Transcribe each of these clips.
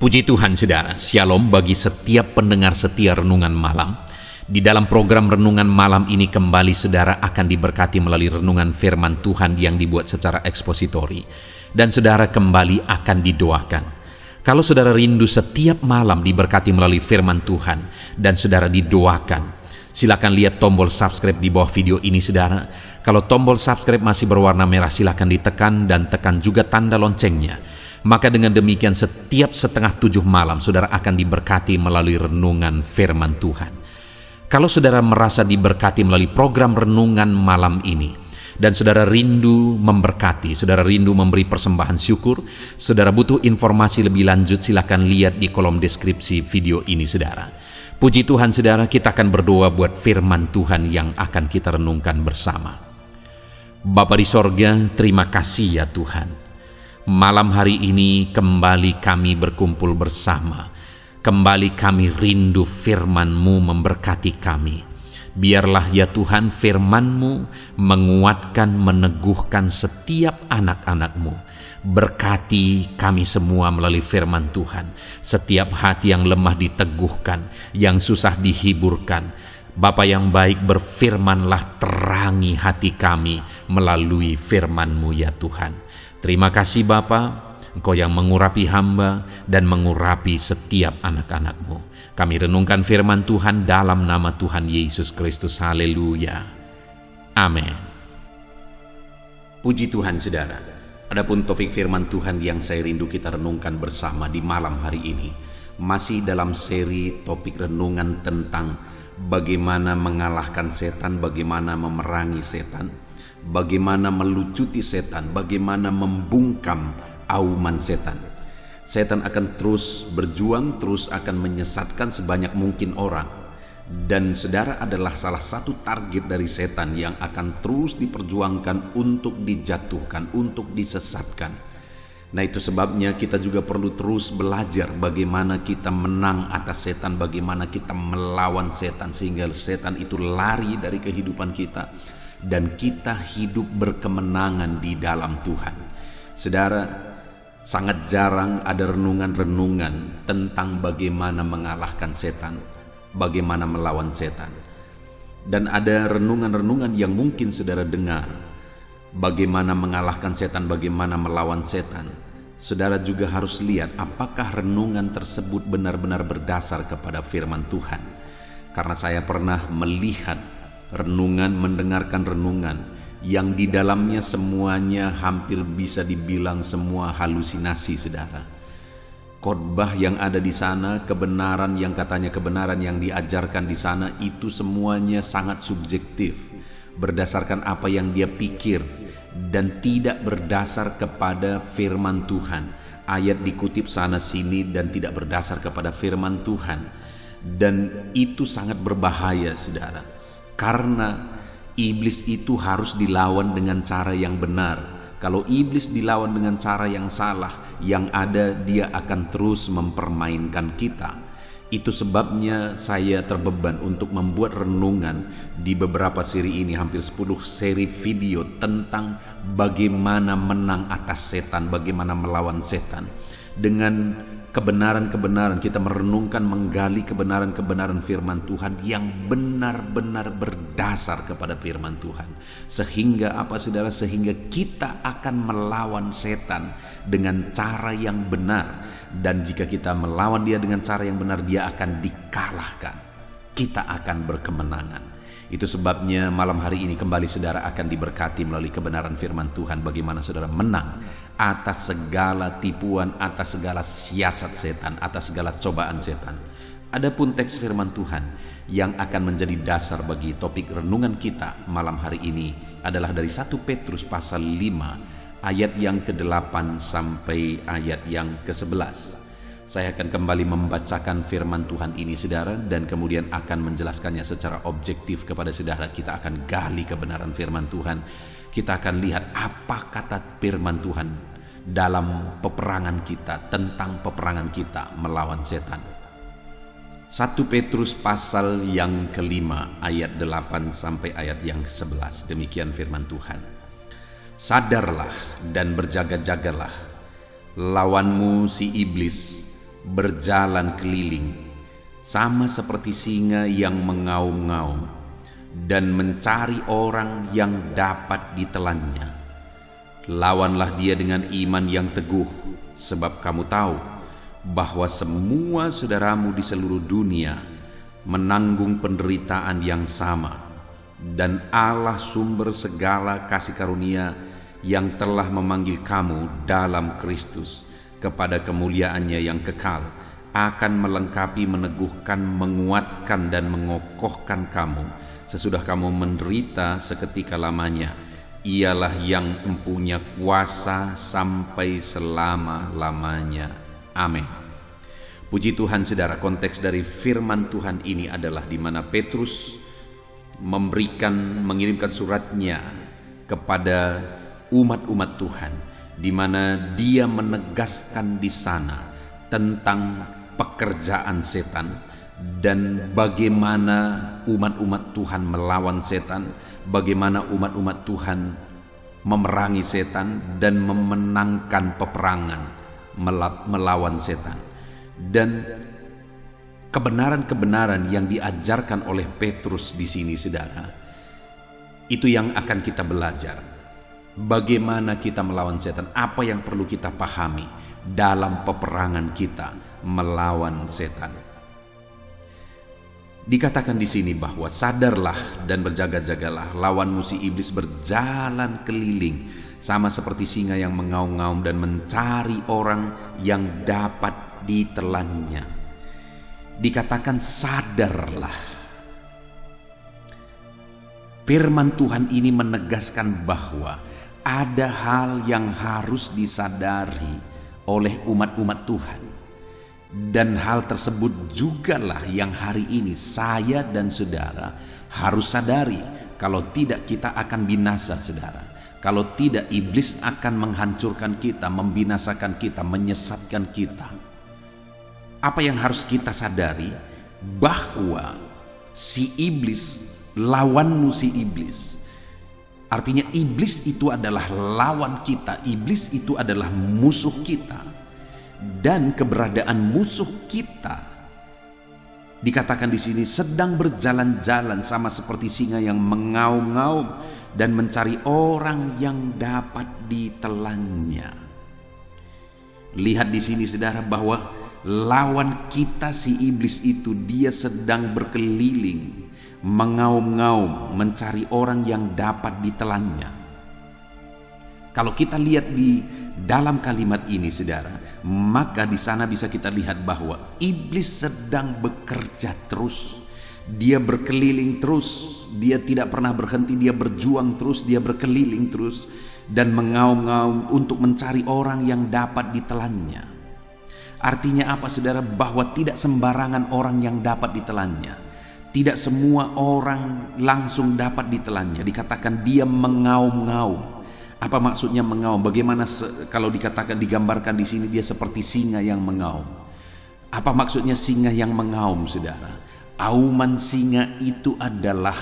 Puji Tuhan saudara, Shalom bagi setiap pendengar setia Renungan Malam. Di dalam program Renungan Malam ini kembali saudara akan diberkati melalui renungan firman Tuhan yang dibuat secara ekspositori. Dan saudara kembali akan didoakan. Kalau saudara rindu setiap malam diberkati melalui firman Tuhan dan saudara didoakan, silakan lihat tombol subscribe di bawah video ini saudara. Kalau tombol subscribe masih berwarna merah silakan ditekan dan tekan juga tanda loncengnya. Maka dengan demikian setiap 6:30 malam saudara akan diberkati melalui renungan firman Tuhan. Kalau saudara merasa diberkati melalui program renungan malam ini, dan saudara rindu memberkati, saudara rindu memberi persembahan syukur, saudara butuh informasi lebih lanjut, silakan lihat di kolom deskripsi video ini saudara. Puji Tuhan saudara, kita akan berdoa buat firman Tuhan yang akan kita renungkan bersama. Bapa di sorga, terima kasih ya Tuhan. Malam hari ini kembali kami berkumpul bersama. Kembali kami rindu firman-Mu memberkati kami. Biarlah ya Tuhan firman-Mu menguatkan, meneguhkan setiap anak-anak-Mu. Berkati kami semua melalui firman Tuhan. Setiap hati yang lemah diteguhkan, yang susah dihiburkan. Bapa yang baik, berfirmanlah, terangi hati kami melalui firman-Mu ya Tuhan. Terima kasih Bapa, Engkau yang mengurapi hamba dan mengurapi setiap anak-anak-Mu. Kami renungkan firman Tuhan dalam nama Tuhan Yesus Kristus. Haleluya. Amin. Puji Tuhan saudara. Adapun topik firman Tuhan yang saya rindu kita renungkan bersama di malam hari ini, masih dalam seri topik renungan tentang bagaimana mengalahkan setan, bagaimana memerangi setan, bagaimana melucuti setan, bagaimana membungkam auman setan. Setan akan terus berjuang, terus akan menyesatkan sebanyak mungkin orang. Dan saudara adalah salah satu target dari setan yang akan terus diperjuangkan untuk dijatuhkan, untuk disesatkan. Nah itu sebabnya kita juga perlu terus belajar bagaimana kita menang atas setan, bagaimana kita melawan setan sehingga setan itu lari dari kehidupan kita dan kita hidup berkemenangan di dalam Tuhan. Saudara, sangat jarang ada renungan-renungan tentang bagaimana mengalahkan setan, bagaimana melawan setan. Dan ada renungan-renungan yang mungkin saudara dengar, bagaimana mengalahkan setan, bagaimana melawan setan. Saudara juga harus lihat apakah renungan tersebut benar-benar berdasar kepada firman Tuhan. Karena saya pernah melihat renungan, mendengarkan renungan yang di dalamnya semuanya hampir bisa dibilang semua halusinasi saudara. Khotbah yang ada di sana, kebenaran yang katanya kebenaran yang diajarkan di sana itu semuanya sangat subjektif, berdasarkan apa yang dia pikir dan tidak berdasar kepada firman Tuhan. Ayat dikutip sana sini dan tidak berdasar kepada firman Tuhan. Dan itu sangat berbahaya saudara. Karena iblis itu harus dilawan dengan cara yang benar. Kalau iblis dilawan dengan cara yang salah, yang ada dia akan terus mempermainkan kita. Itu sebabnya saya terbeban untuk membuat renungan di beberapa seri ini, hampir 10 seri video tentang bagaimana menang atas setan, bagaimana melawan setan. Dengan kebenaran-kebenaran kita merenungkan, menggali kebenaran-kebenaran firman Tuhan yang benar-benar berdasar kepada firman Tuhan. Sehingga apa saudara? Sehingga kita akan melawan setan dengan cara yang benar. Dan jika kita melawan dia dengan cara yang benar, dia akan dikalahkan. Kita akan berkemenangan. Itu sebabnya malam hari ini kembali saudara akan diberkati melalui kebenaran firman Tuhan. Bagaimana saudara menang atas segala tipuan, atas segala siasat setan, atas segala cobaan setan. Adapun teks firman Tuhan yang akan menjadi dasar bagi topik renungan kita malam hari ini adalah dari 1 Petrus pasal 5 ayat yang ke-8 sampai ayat yang ke-11. Saya akan kembali membacakan firman Tuhan ini saudara, dan kemudian akan menjelaskannya secara objektif kepada saudara. Kita akan gali kebenaran firman Tuhan. Kita akan lihat apa kata firman Tuhan dalam peperangan kita, tentang peperangan kita melawan setan. 1 Petrus pasal yang ke-5 ayat 8 sampai ayat yang 11. Demikian firman Tuhan. Sadarlah dan berjaga-jagalah. Lawanmu si iblis berjalan keliling, sama seperti singa yang mengaum-ngaum dan mencari orang yang dapat ditelannya. Lawanlah dia dengan iman yang teguh, sebab kamu tahu bahwa semua saudaramu di seluruh dunia menanggung penderitaan yang sama, dan Allah sumber segala kasih karunia yang telah memanggil kamu dalam Kristus kepada kemuliaannya yang kekal akan melengkapi, meneguhkan, menguatkan dan mengokohkan kamu sesudah kamu menderita seketika lamanya. Ialah yang mempunyai kuasa sampai selama-lamanya. Amin. Puji Tuhan saudara, konteks dari firman Tuhan ini adalah di mana Petrus mengirimkan suratnya kepada umat-umat Tuhan, di mana dia menegaskan di sana tentang pekerjaan setan dan bagaimana umat-umat Tuhan melawan setan, bagaimana umat-umat Tuhan memerangi setan dan memenangkan peperangan melawan setan. Dan kebenaran-kebenaran yang diajarkan oleh Petrus di sini saudara, itu yang akan kita belajar. Bagaimana kita melawan setan, apa yang perlu kita pahami dalam peperangan kita melawan setan. Dikatakan di sini bahwa sadarlah dan berjaga-jagalah, lawanmu si iblis berjalan keliling sama seperti singa yang mengaum-ngaum dan mencari orang yang dapat ditelannya. Dikatakan sadarlah. Firman Tuhan ini menegaskan bahwa ada hal yang harus disadari oleh umat-umat Tuhan. Dan hal tersebut jugalah yang hari ini saya dan saudara harus sadari. Kalau tidak kita akan binasa saudara. Kalau tidak iblis akan menghancurkan kita, membinasakan kita, menyesatkan kita. Apa yang harus kita sadari? Bahwa si iblis, lawanmu si iblis. Artinya iblis itu adalah lawan kita. Iblis itu adalah musuh kita. Dan keberadaan musuh kita dikatakan di sini sedang berjalan-jalan sama seperti singa yang mengaum-ngaum dan mencari orang yang dapat ditelannya. Lihat di sini saudara bahwa lawan kita si iblis itu dia sedang berkeliling, mengaum-ngaum, mencari orang yang dapat ditelannya. Kalau kita lihat di dalam kalimat ini saudara, maka di sana bisa kita lihat bahwa iblis sedang bekerja terus. Dia berkeliling terus, dia tidak pernah berhenti, dia berjuang terus, dia berkeliling terus dan mengaum-ngaum untuk mencari orang yang dapat ditelannya. Artinya apa saudara? Bahwa tidak sembarangan orang yang dapat ditelannya. Tidak semua orang langsung dapat ditelannya. Dikatakan dia mengaum-ngaum. Apa maksudnya mengaum? Bagaimana kalau dikatakan, digambarkan di sini dia seperti singa yang mengaum. Apa maksudnya singa yang mengaum saudara? Auman singa itu adalah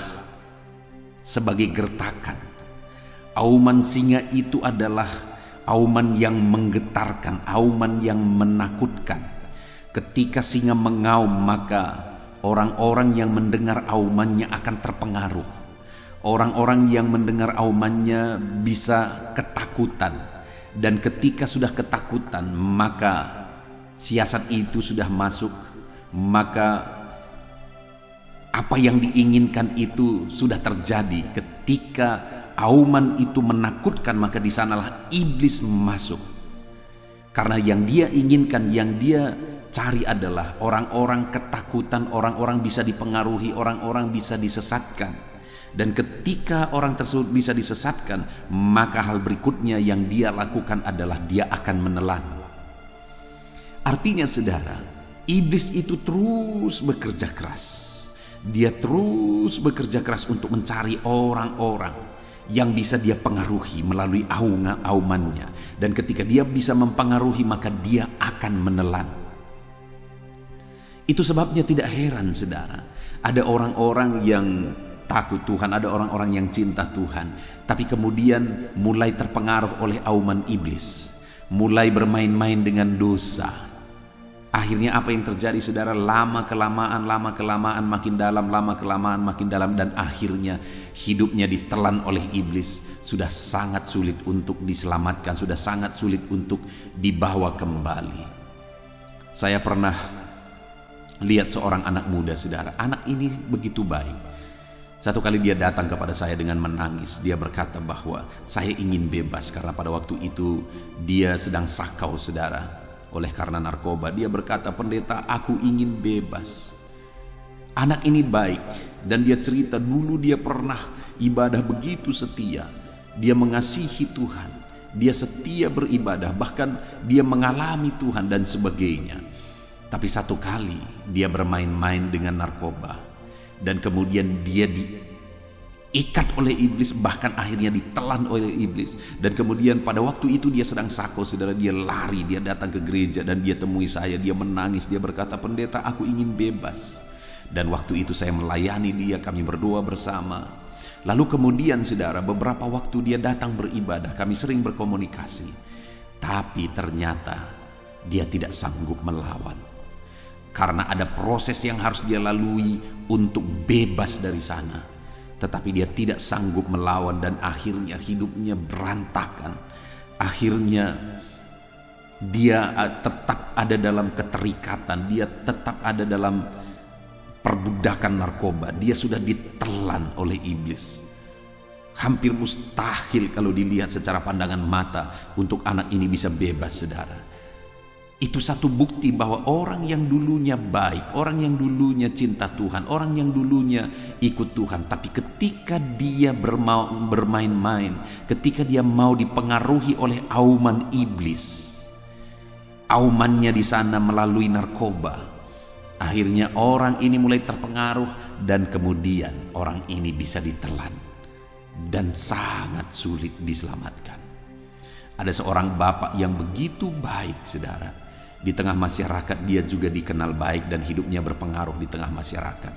sebagai gertakan. Auman singa itu adalah auman yang menggetarkan, auman yang menakutkan. Ketika singa mengaum, maka orang-orang yang mendengar aumannya akan terpengaruh. Orang-orang yang mendengar aumannya bisa ketakutan. Dan ketika sudah ketakutan, maka siasat itu sudah masuk. Maka apa yang diinginkan itu sudah terjadi. Ketika auman itu menakutkan, maka di sanalah iblis masuk. Karena yang dia inginkan, yang dia cari adalah orang-orang ketakutan, orang-orang bisa dipengaruhi, orang-orang bisa disesatkan. Dan ketika orang tersebut bisa disesatkan, maka hal berikutnya yang dia lakukan adalah dia akan menelan. Artinya saudara, iblis itu terus bekerja keras. Dia terus bekerja keras untuk mencari orang-orang yang bisa dia pengaruhi melalui aumannya. Dan ketika dia bisa mempengaruhi, maka dia akan menelan. Itu sebabnya tidak heran saudara, ada orang-orang yang takut Tuhan, ada orang-orang yang cinta Tuhan, tapi kemudian mulai terpengaruh oleh auman iblis, mulai bermain-main dengan dosa. Akhirnya apa yang terjadi saudara? Lama kelamaan makin dalam, lama kelamaan makin dalam, dan akhirnya hidupnya ditelan oleh iblis. Sudah sangat sulit untuk diselamatkan, sudah sangat sulit untuk dibawa kembali. Saya pernah lihat seorang anak muda saudara. Anak ini begitu baik. Satu kali dia datang kepada saya dengan menangis. Dia berkata bahwa saya ingin bebas, karena pada waktu itu dia sedang sakau saudara, oleh karena narkoba. Dia berkata, "Pendeta, aku ingin bebas." Anak ini baik, dan dia cerita dulu dia pernah ibadah begitu setia. Dia mengasihi Tuhan, dia setia beribadah, bahkan dia mengalami Tuhan dan sebagainya. Tapi satu kali dia bermain-main dengan narkoba, dan kemudian dia diikat oleh iblis, bahkan akhirnya ditelan oleh iblis. Dan kemudian pada waktu itu dia sedang sakau saudara, dia lari, dia datang ke gereja dan dia temui saya, dia menangis, dia berkata, "Pendeta, aku ingin bebas." Dan waktu itu saya melayani dia, kami berdoa bersama. Lalu kemudian saudara, beberapa waktu dia datang beribadah, kami sering berkomunikasi. Tapi ternyata dia tidak sanggup melawan, karena ada proses yang harus dia lalui untuk bebas dari sana. Tetapi dia tidak sanggup melawan, dan akhirnya hidupnya berantakan. Akhirnya dia tetap ada dalam keterikatan, dia tetap ada dalam perbudakan narkoba. Dia sudah ditelan oleh iblis. Hampir mustahil kalau dilihat secara pandangan mata untuk anak ini bisa bebas saudara. Itu satu bukti bahwa orang yang dulunya baik, orang yang dulunya cinta Tuhan, orang yang dulunya ikut Tuhan, tapi ketika dia bermain-main, ketika dia mau dipengaruhi oleh auman iblis, aumannya di sana melalui narkoba, akhirnya orang ini mulai terpengaruh, dan kemudian orang ini bisa ditelan dan sangat sulit diselamatkan. Ada seorang bapak yang begitu baik saudara. Di tengah masyarakat dia juga dikenal baik dan hidupnya berpengaruh di tengah masyarakat.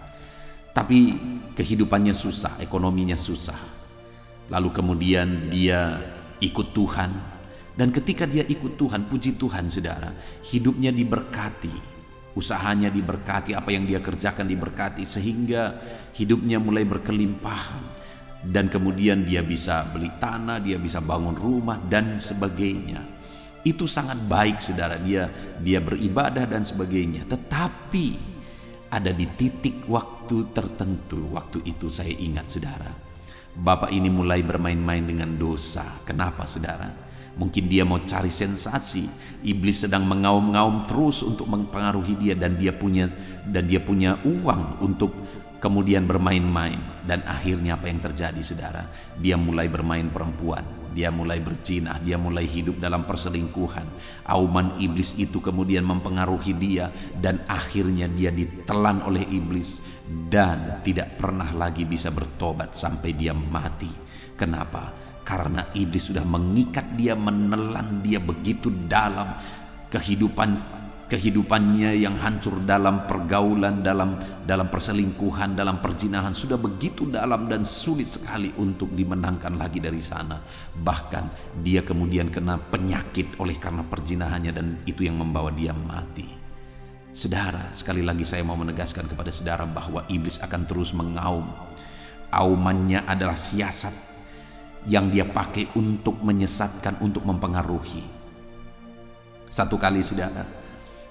Tapi kehidupannya susah, ekonominya susah. Lalu kemudian dia ikut Tuhan. Dan ketika dia ikut Tuhan, puji Tuhan saudara, hidupnya diberkati. Usahanya diberkati, apa yang dia kerjakan diberkati, sehingga hidupnya mulai berkelimpahan. Dan kemudian dia bisa beli tanah, dia bisa bangun rumah dan sebagainya. Itu sangat baik saudara, dia beribadah dan sebagainya. Tetapi ada di titik waktu tertentu, waktu itu saya ingat saudara, bapak ini mulai bermain-main dengan dosa. Kenapa saudara? Mungkin dia mau cari sensasi. Iblis sedang mengaum-ngaum terus untuk mempengaruhi dia, dan dia punya uang untuk kemudian bermain-main. Dan akhirnya apa yang terjadi saudara? Dia mulai bermain perempuan, dia mulai berzina, dia mulai hidup dalam perselingkuhan. Auman iblis itu kemudian mempengaruhi dia, dan akhirnya dia ditelan oleh iblis dan tidak pernah lagi bisa bertobat sampai dia mati. Kenapa? Karena iblis sudah mengikat dia, menelan dia begitu dalam. Kehidupannya yang hancur dalam pergaulan, dalam perselingkuhan, dalam perzinahan, sudah begitu dalam dan sulit sekali untuk dimenangkan lagi dari sana. Bahkan dia kemudian kena penyakit oleh karena perzinahannya, dan itu yang membawa dia mati. Saudara, sekali lagi saya mau menegaskan kepada saudara bahwa iblis akan terus mengaum. Aumannya adalah siasat yang dia pakai untuk menyesatkan, untuk mempengaruhi. Satu kali saudara,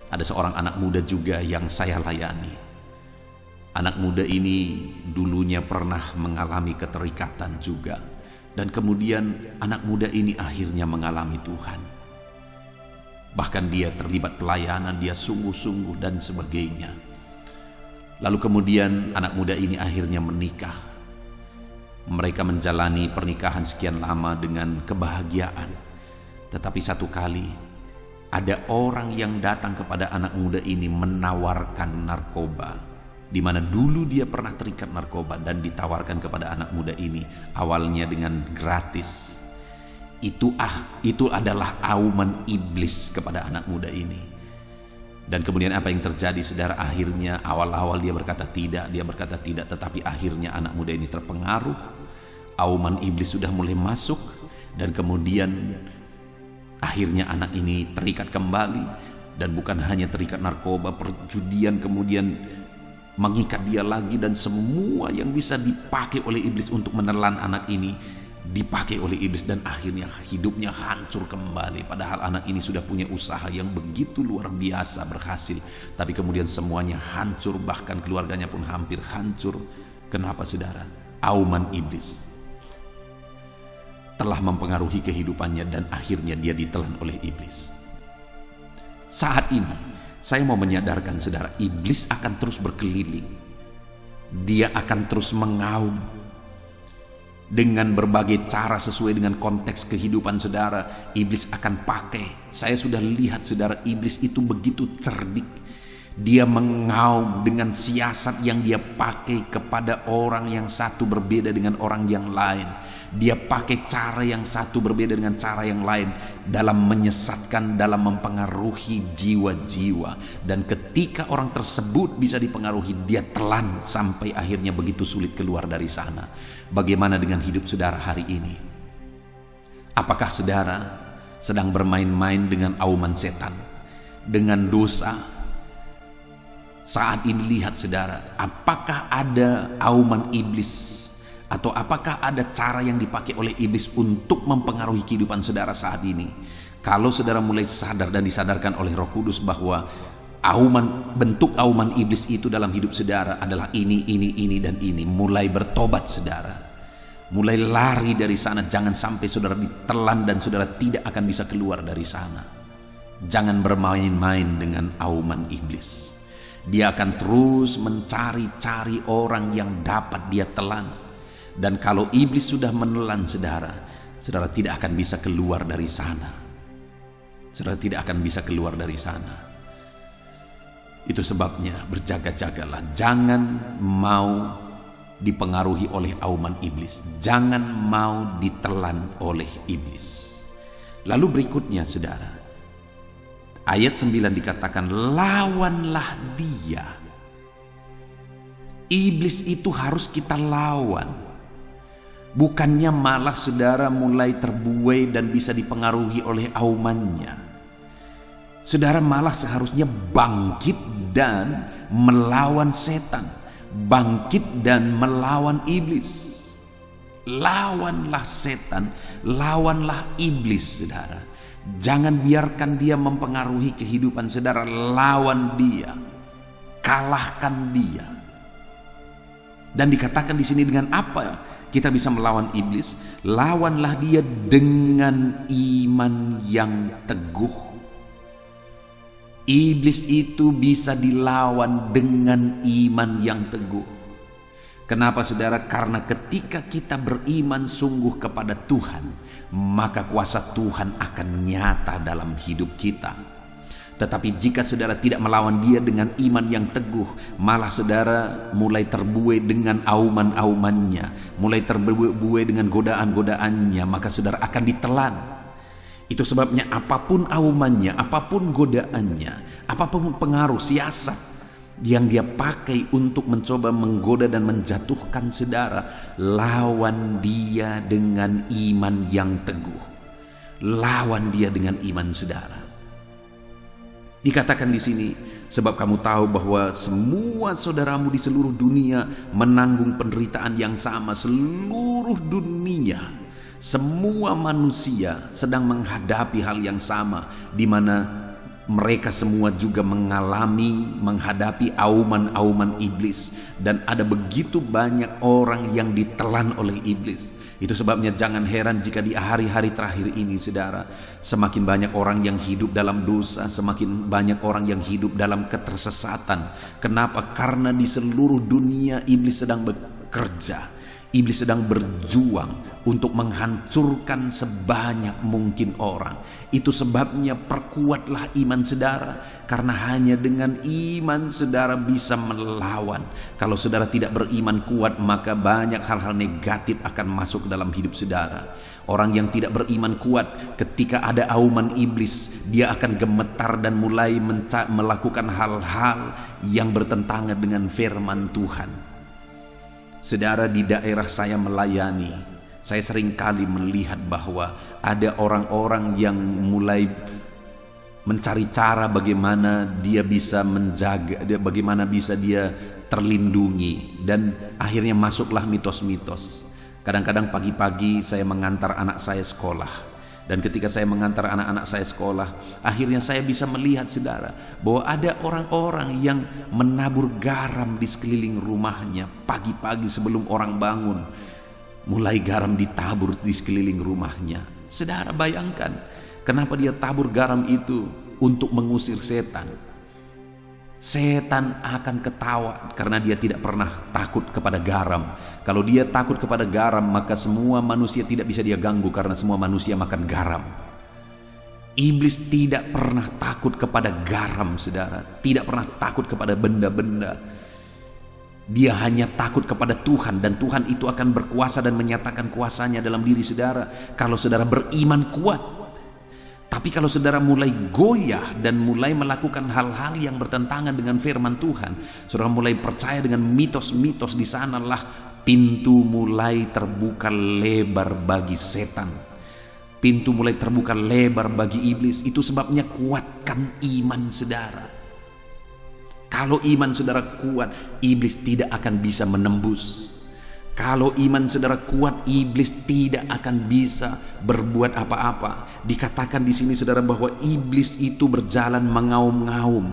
ada seorang anak muda juga yang saya layani. Anak muda ini dulunya pernah mengalami keterikatan juga, dan kemudian anak muda ini akhirnya mengalami Tuhan. Bahkan dia terlibat pelayanan, dia sungguh-sungguh dan sebagainya. Lalu kemudian anak muda ini akhirnya menikah. Mereka menjalani pernikahan sekian lama dengan kebahagiaan. Tetapi satu kali ada orang yang datang kepada anak muda ini menawarkan narkoba, di mana dulu dia pernah terikat narkoba, dan ditawarkan kepada anak muda ini awalnya dengan gratis. Itu adalah auman iblis kepada anak muda ini. Dan kemudian apa yang terjadi saudara? Akhirnya awal-awal dia berkata tidak, tetapi akhirnya anak muda ini terpengaruh. Auman iblis sudah mulai masuk, dan kemudian akhirnya anak ini terikat kembali, Dan bukan hanya terikat narkoba, perjudian kemudian mengikat dia lagi, dan semua yang bisa dipakai oleh iblis untuk menelan anak ini dipakai oleh iblis, dan akhirnya hidupnya hancur kembali. Padahal anak ini sudah punya usaha yang begitu luar biasa berhasil, tapi kemudian semuanya hancur, bahkan keluarganya pun hampir hancur. Kenapa saudara? Auman iblis telah mempengaruhi kehidupannya dan akhirnya dia ditelan oleh iblis. Saat ini saya mau menyadarkan saudara, iblis akan terus berkeliling. Dia akan terus mengaum dengan berbagai cara sesuai dengan konteks kehidupan saudara. Iblis akan pakai. Saya sudah lihat saudara, iblis itu begitu cerdik. Dia mengaum dengan siasat yang dia pakai kepada orang yang satu berbeda dengan orang yang lain. Dia pakai cara yang satu berbeda dengan cara yang lain dalam menyesatkan, dalam mempengaruhi jiwa-jiwa. Dan ketika orang tersebut bisa dipengaruhi, dia telan sampai akhirnya begitu sulit keluar dari sana. Bagaimana dengan hidup saudara hari ini? Apakah saudara sedang bermain-main dengan auman setan, dengan dosa? Saat ini lihat saudara, apakah ada auman iblis atau apakah ada cara yang dipakai oleh iblis untuk mempengaruhi kehidupan saudara saat ini? Kalau saudara mulai sadar dan disadarkan oleh Roh Kudus bahwa bentuk auman iblis itu dalam hidup saudara adalah ini, dan ini, mulai bertobat saudara. Mulai lari dari sana, jangan sampai saudara ditelan dan saudara tidak akan bisa keluar dari sana. Jangan bermain-main dengan auman iblis. Dia akan terus mencari-cari orang yang dapat dia telan. Dan kalau iblis sudah menelan saudara, saudara tidak akan bisa keluar dari sana. Saudara tidak akan bisa keluar dari sana. Itu sebabnya berjaga-jagalah. Jangan mau dipengaruhi oleh auman iblis. Jangan mau ditelan oleh iblis. Lalu berikutnya saudara, ayat 9 dikatakan, lawanlah dia. Iblis itu harus kita lawan. Bukannya malah saudara mulai terbuai dan bisa dipengaruhi oleh aumannya. Saudara malah seharusnya bangkit dan melawan setan. Bangkit dan melawan iblis. Lawanlah setan, lawanlah iblis saudara. Jangan biarkan dia mempengaruhi kehidupan saudara. Lawan dia, kalahkan dia. Dan dikatakan di sini dengan apa kita bisa melawan iblis? Lawanlah dia dengan iman yang teguh. Iblis itu bisa dilawan dengan iman yang teguh. Kenapa saudara? Karena ketika kita beriman sungguh kepada Tuhan, maka kuasa Tuhan akan nyata dalam hidup kita. Tetapi jika saudara tidak melawan dia dengan iman yang teguh, malah saudara mulai terbuai dengan auman-aumannya, mulai terbuai dengan godaan-godaannya, maka saudara akan ditelan. Itu sebabnya apapun aumannya, apapun godaannya, apapun pengaruh siasat yang dia pakai untuk mencoba menggoda dan menjatuhkan saudara, lawan dia dengan iman yang teguh. Lawan dia dengan iman saudara. Dikatakan di sini, sebab kamu tahu bahwa semua saudaramu di seluruh dunia menanggung penderitaan yang sama. Seluruh dunia, semua manusia sedang menghadapi hal yang sama, di mana mereka semua juga menghadapi auman-auman iblis. Dan ada begitu banyak orang yang ditelan oleh iblis. Itu sebabnya jangan heran jika di hari-hari terakhir ini saudara, semakin banyak orang yang hidup dalam dosa, semakin banyak orang yang hidup dalam ketersesatan. Kenapa? Karena di seluruh dunia iblis sedang bekerja. Iblis sedang berjuang untuk menghancurkan sebanyak mungkin orang. Itu sebabnya perkuatlah iman saudara, karena hanya dengan iman saudara bisa melawan. Kalau saudara tidak beriman kuat, maka banyak hal-hal negatif akan masuk ke dalam hidup saudara. Orang yang tidak beriman kuat, ketika ada auman iblis, dia akan gemetar dan mulai melakukan hal-hal yang bertentangan dengan firman Tuhan. Saudara, di daerah saya melayani, saya sering kali melihat bahwa ada orang-orang yang mulai mencari cara bagaimana dia bisa menjaga, bagaimana bisa dia terlindungi, dan akhirnya masuklah mitos-mitos. Kadang-kadang pagi-pagi saya mengantar anak saya sekolah, dan ketika saya mengantar anak-anak saya sekolah, akhirnya saya bisa melihat, saudara, bahwa ada orang-orang yang menabur garam di sekeliling rumahnya. Pagi-pagi sebelum orang bangun, mulai garam ditabur di sekeliling rumahnya. Saudara bayangkan, kenapa dia tabur garam itu? Untuk mengusir setan. Setan akan ketawa karena dia tidak pernah takut kepada garam. Kalau dia takut kepada garam, maka semua manusia tidak bisa dia ganggu karena semua manusia makan garam. Iblis tidak pernah takut kepada garam, saudara. Tidak pernah takut kepada benda-benda. Dia hanya takut kepada Tuhan, dan Tuhan itu akan berkuasa dan menyatakan kuasanya dalam diri saudara kalau saudara beriman kuat. Tapi kalau saudara mulai goyah dan mulai melakukan hal-hal yang bertentangan dengan firman Tuhan, saudara mulai percaya dengan mitos-mitos, di sanalah pintu mulai terbuka lebar bagi setan. Pintu mulai terbuka lebar bagi iblis. Itu sebabnya kuatkan iman saudara. Kalau iman saudara kuat, iblis tidak akan bisa menembus. Kalau iman saudara kuat, iblis tidak akan bisa berbuat apa-apa. Dikatakan di sini, saudara, bahwa iblis itu berjalan mengaum-ngaum.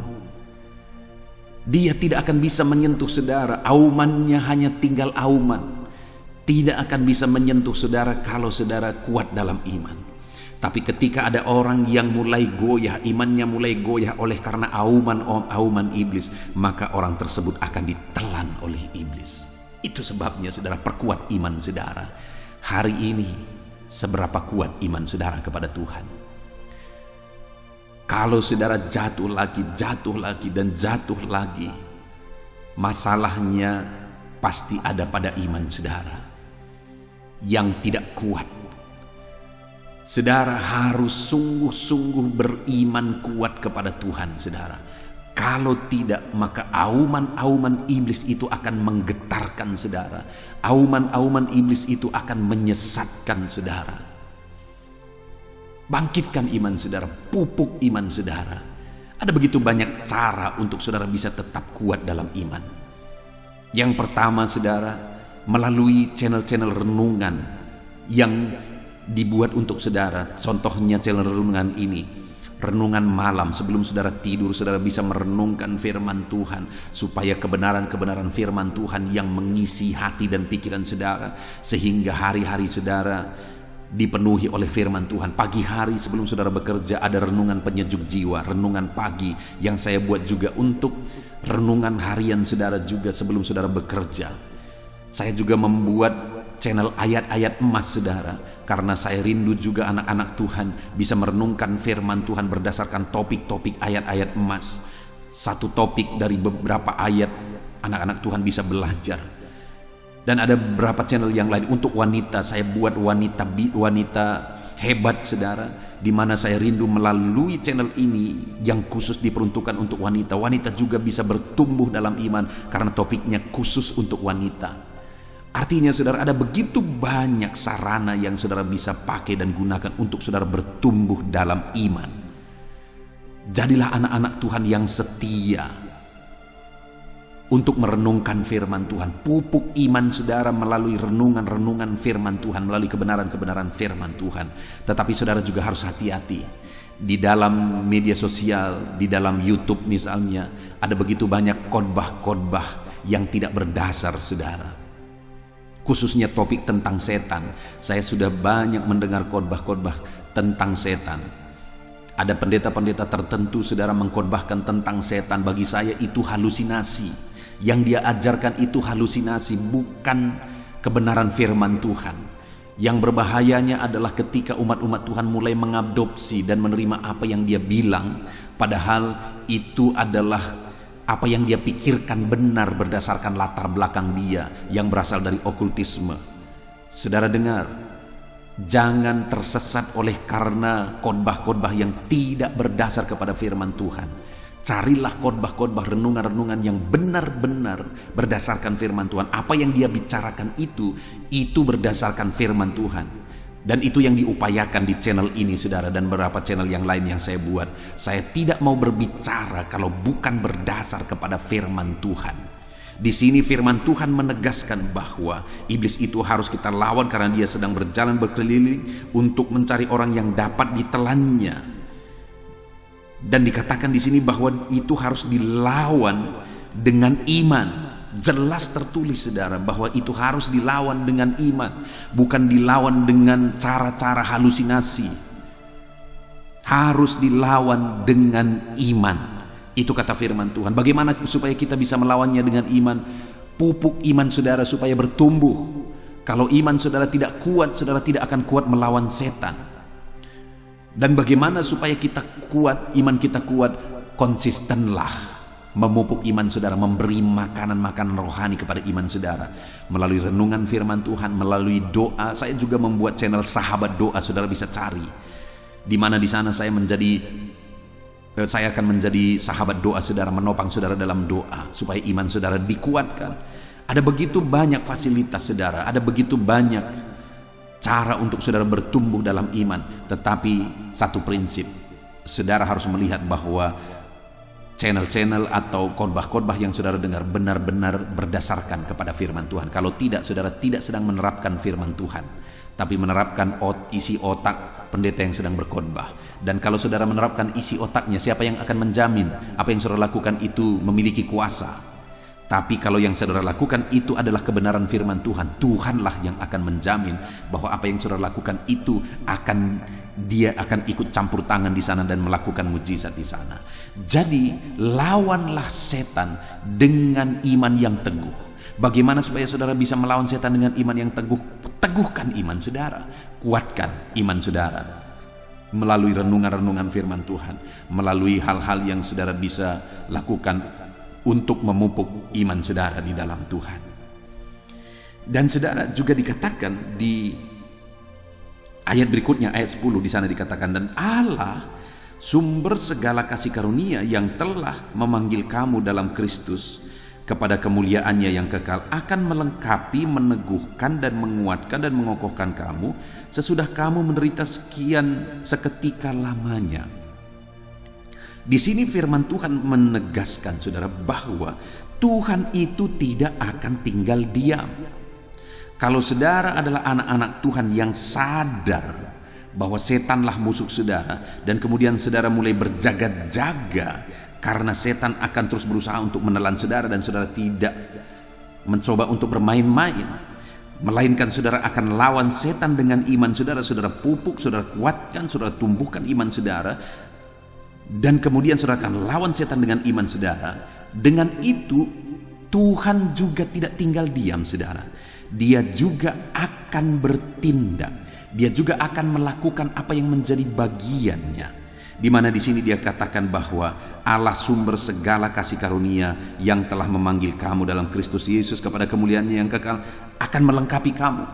Dia tidak akan bisa menyentuh saudara. Aumannya hanya tinggal auman. Tidak akan bisa menyentuh saudara kalau saudara kuat dalam iman. Tapi ketika ada orang yang mulai goyah, imannya mulai goyah oleh karena auman iblis, maka orang tersebut akan ditelan oleh iblis. Itu sebabnya saudara, perkuat iman saudara. Hari ini seberapa kuat iman saudara kepada Tuhan? Kalau saudara jatuh lagi dan jatuh lagi, masalahnya pasti ada pada iman saudara yang tidak kuat. Saudara harus sungguh-sungguh beriman kuat kepada Tuhan, saudara. Kalau tidak, maka auman-auman iblis itu akan menggetarkan saudara. Auman-auman iblis itu akan menyesatkan saudara. Bangkitkan iman saudara, pupuk iman saudara. Ada begitu banyak cara untuk saudara bisa tetap kuat dalam iman. Yang pertama, saudara, melalui channel-channel renungan yang dibuat untuk saudara. Contohnya channel renungan ini. Renungan malam, sebelum saudara tidur, saudara bisa merenungkan firman Tuhan, supaya kebenaran-kebenaran firman Tuhan yang mengisi hati dan pikiran saudara, sehingga hari-hari saudara dipenuhi oleh firman Tuhan. Pagi hari sebelum saudara bekerja, ada renungan penyejuk jiwa, renungan pagi yang saya buat juga untuk renungan harian saudara juga sebelum saudara bekerja. Saya juga membuat channel ayat-ayat emas saudara, karena saya rindu juga anak-anak Tuhan bisa merenungkan firman Tuhan berdasarkan topik-topik ayat-ayat emas. Satu topik dari beberapa ayat anak-anak Tuhan bisa belajar. Dan ada beberapa channel yang lain untuk wanita. Saya buat wanita hebat saudara, di mana saya rindu melalui channel ini yang khusus diperuntukkan untuk wanita. Wanita juga bisa bertumbuh dalam iman karena topiknya khusus untuk wanita. Artinya saudara, ada begitu banyak sarana yang saudara bisa pakai dan gunakan untuk saudara bertumbuh dalam iman. Jadilah anak-anak Tuhan yang setia untuk merenungkan firman Tuhan. Pupuk iman saudara melalui renungan-renungan firman Tuhan, melalui kebenaran-kebenaran firman Tuhan. Tetapi saudara juga harus hati-hati. Di dalam media sosial, di dalam YouTube misalnya, ada begitu banyak khotbah-khotbah yang tidak berdasar saudara. Khususnya topik tentang setan. Saya sudah banyak mendengar khotbah-khotbah tentang setan. Ada pendeta-pendeta tertentu saudara mengkhotbahkan tentang setan. Bagi saya itu halusinasi. Yang dia ajarkan itu halusinasi, bukan kebenaran firman Tuhan. Yang berbahayanya adalah ketika umat-umat Tuhan mulai mengadopsi dan menerima apa yang dia bilang, padahal itu adalah apa yang dia pikirkan benar berdasarkan latar belakang dia yang berasal dari okultisme. Saudara dengar, jangan tersesat oleh karena khotbah-khotbah yang tidak berdasar kepada firman Tuhan. Carilah khotbah-khotbah, renungan-renungan yang benar-benar berdasarkan firman Tuhan. Apa yang dia bicarakan itu berdasarkan firman Tuhan. Dan itu yang diupayakan di channel ini, saudara, dan beberapa channel yang lain yang saya buat. Saya tidak mau berbicara kalau bukan berdasar kepada firman Tuhan. Di sini firman Tuhan menegaskan bahwa iblis itu harus kita lawan karena dia sedang berjalan berkeliling untuk mencari orang yang dapat ditelannya. Dan dikatakan di sini bahwa itu harus dilawan dengan iman. Jelas tertulis, saudara, bahwa itu harus dilawan dengan iman, bukan dilawan dengan cara-cara halusinasi. Harus dilawan dengan iman. Itu kata firman Tuhan. Bagaimana supaya kita bisa melawannya dengan iman? Pupuk iman saudara supaya bertumbuh. Kalau iman saudara tidak kuat, saudara tidak akan kuat melawan setan. Dan bagaimana supaya kita kuat, iman kita kuat? Konsistenlah memupuk iman saudara, memberi makanan-makanan rohani kepada iman saudara melalui renungan firman Tuhan, melalui doa. Saya juga membuat channel Sahabat Doa, saudara bisa cari. Di mana di sana saya akan menjadi sahabat doa saudara, menopang saudara dalam doa supaya iman saudara dikuatkan. Ada begitu banyak fasilitas saudara, ada begitu banyak cara untuk saudara bertumbuh dalam iman. Tetapi satu prinsip, saudara harus melihat bahwa channel-channel atau khotbah-khotbah yang saudara dengar benar-benar berdasarkan kepada firman Tuhan. Kalau tidak, saudara tidak sedang menerapkan firman Tuhan, tapi menerapkan isi otak pendeta yang sedang berkhotbah. Dan kalau saudara menerapkan isi otaknya, siapa yang akan menjamin apa yang saudara lakukan itu memiliki kuasa? Tapi kalau yang saudara lakukan itu adalah kebenaran firman Tuhan, Tuhanlah yang akan menjamin bahwa apa yang saudara lakukan itu dia akan ikut campur tangan di sana dan melakukan mujizat di sana. Jadi lawanlah setan dengan iman yang teguh. Bagaimana supaya saudara bisa melawan setan dengan iman yang teguh? Teguhkan iman saudara, kuatkan iman saudara melalui renungan-renungan firman Tuhan, melalui hal-hal yang saudara bisa lakukan untuk memupuk iman saudara di dalam Tuhan. Dan saudara juga dikatakan di ayat berikutnya, ayat 10, di sana dikatakan, dan Allah sumber segala kasih karunia yang telah memanggil kamu dalam Kristus kepada kemuliaannya yang kekal akan melengkapi, meneguhkan dan menguatkan dan mengokohkan kamu sesudah kamu menderita seketika lamanya. Di sini firman Tuhan menegaskan saudara bahwa Tuhan itu tidak akan tinggal diam. Kalau saudara adalah anak-anak Tuhan yang sadar bahwa setanlah musuh saudara, dan kemudian saudara mulai berjaga-jaga karena setan akan terus berusaha untuk menelan saudara, dan saudara tidak mencoba untuk bermain-main, melainkan saudara akan lawan setan dengan iman saudara. Saudara pupuk, saudara kuatkan, saudara tumbuhkan iman saudara, dan kemudian saudara akan lawan setan dengan iman saudara. Dengan itu Tuhan juga tidak tinggal diam saudara. Dia juga akan bertindak. Dia juga akan melakukan apa yang menjadi bagiannya. Di mana di sini dia katakan bahwa Allah sumber segala kasih karunia yang telah memanggil kamu dalam Kristus Yesus kepada kemuliaannya yang kekal akan melengkapi kamu.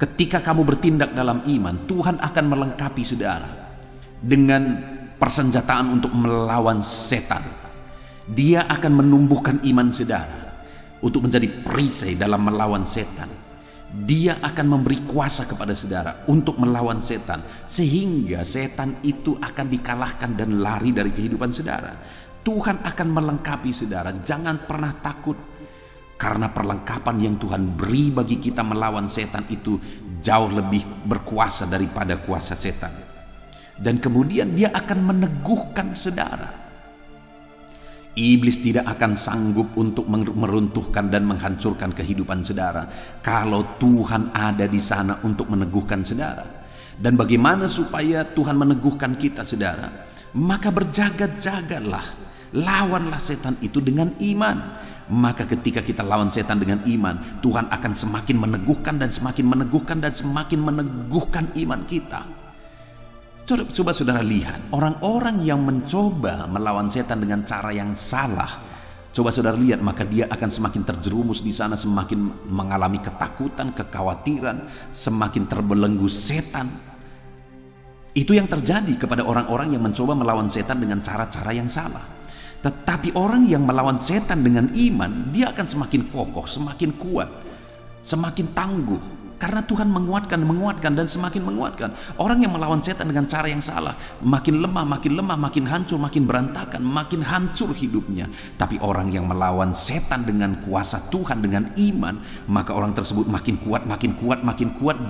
Ketika kamu bertindak dalam iman, Tuhan akan melengkapi saudara dengan persenjataan untuk melawan setan. Dia akan menumbuhkan iman saudara untuk menjadi perisai dalam melawan setan. Dia akan memberi kuasa kepada saudara untuk melawan setan, sehingga setan itu akan dikalahkan dan lari dari kehidupan saudara. Tuhan akan melengkapi saudara. Jangan pernah takut, karena perlengkapan yang Tuhan beri bagi kita melawan setan itu jauh lebih berkuasa daripada kuasa setan. Dan kemudian dia akan meneguhkan saudara. Iblis tidak akan sanggup untuk meruntuhkan dan menghancurkan kehidupan saudara kalau Tuhan ada di sana untuk meneguhkan saudara. Dan bagaimana supaya Tuhan meneguhkan kita saudara? Maka berjaga-jagalah, lawanlah setan itu dengan iman. Maka ketika kita lawan setan dengan iman, Tuhan akan semakin meneguhkan dan semakin meneguhkan dan semakin meneguhkan iman kita. Coba saudara lihat orang-orang yang mencoba melawan setan dengan cara yang salah. Coba saudara lihat, maka dia akan semakin terjerumus di sana, semakin mengalami ketakutan, kekhawatiran, semakin terbelenggu setan. Itu yang terjadi kepada orang-orang yang mencoba melawan setan dengan cara-cara yang salah. Tetapi orang yang melawan setan dengan iman, dia akan semakin kokoh, semakin kuat, semakin tangguh, Karena Tuhan menguatkan dan semakin menguatkan. Orang yang melawan setan dengan cara yang salah, makin lemah, makin hancur, makin berantakan, makin hancur hidupnya. Tapi orang yang melawan setan dengan kuasa Tuhan, dengan iman, maka orang tersebut makin kuat,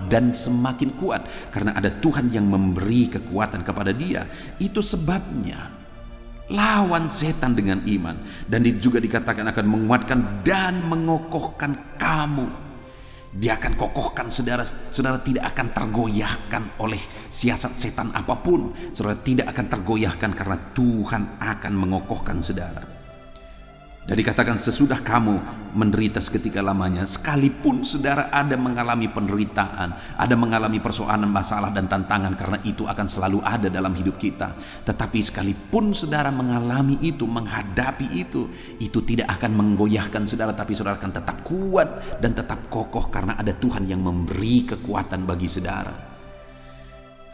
dan semakin kuat. Karena ada Tuhan yang memberi kekuatan kepada dia. Itu sebabnya lawan setan dengan iman. Dan juga dikatakan akan menguatkan dan mengokohkan kamu. Dia akan kokohkan saudara. Saudara tidak akan tergoyahkan oleh siasat setan apapun. Saudara tidak akan tergoyahkan karena Tuhan akan mengokohkan saudara. Dan dikatakan sesudah kamu menderita seketika lamanya, sekalipun saudara ada mengalami penderitaan, ada mengalami persoalan, masalah dan tantangan, karena itu akan selalu ada dalam hidup kita. Tetapi sekalipun saudara mengalami itu, menghadapi itu tidak akan menggoyahkan saudara, tapi saudara akan tetap kuat dan tetap kokoh karena ada Tuhan yang memberi kekuatan bagi saudara.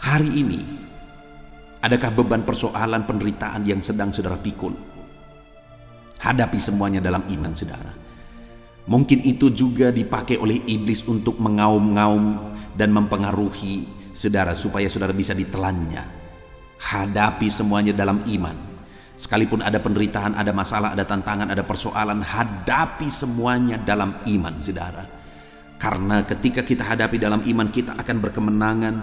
Hari ini, adakah beban persoalan penderitaan yang sedang saudara pikul? Hadapi semuanya dalam iman saudara. Mungkin itu juga dipakai oleh iblis untuk mengaum-ngaum dan mempengaruhi saudara supaya saudara bisa ditelannya. Hadapi semuanya dalam iman. Sekalipun ada penderitaan, ada masalah, ada tantangan, ada persoalan, hadapi semuanya dalam iman saudara. Karena ketika kita hadapi dalam iman, kita akan berkemenangan.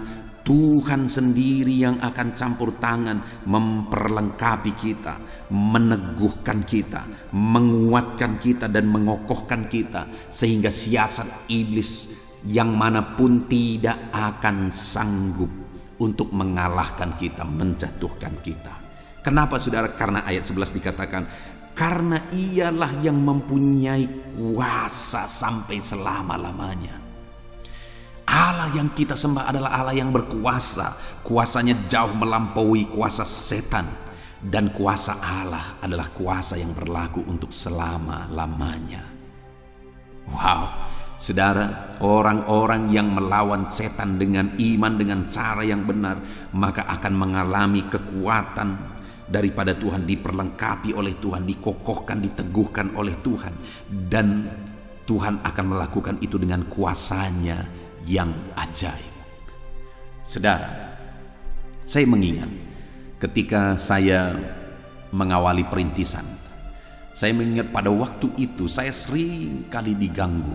Tuhan sendiri yang akan campur tangan memperlengkapi kita, meneguhkan kita, menguatkan kita dan mengokohkan kita, sehingga siasat iblis yang manapun tidak akan sanggup untuk mengalahkan kita, menjatuhkan kita. Kenapa saudara? Karena ayat 11 dikatakan, karena ialah yang mempunyai kuasa sampai selama-lamanya. Allah yang kita sembah adalah Allah yang berkuasa. Kuasanya jauh melampaui kuasa setan. Dan kuasa Allah adalah kuasa yang berlaku untuk selama-lamanya. Wow, saudara, orang-orang yang melawan setan dengan iman, dengan cara yang benar, maka akan mengalami kekuatan daripada Tuhan, diperlengkapi oleh Tuhan, dikokohkan, diteguhkan oleh Tuhan. Dan Tuhan akan melakukan itu dengan kuasanya yang ajaib. Saudara, saya mengingat ketika saya mengawali perintisan, saya mengingat pada waktu itu saya sering kali diganggu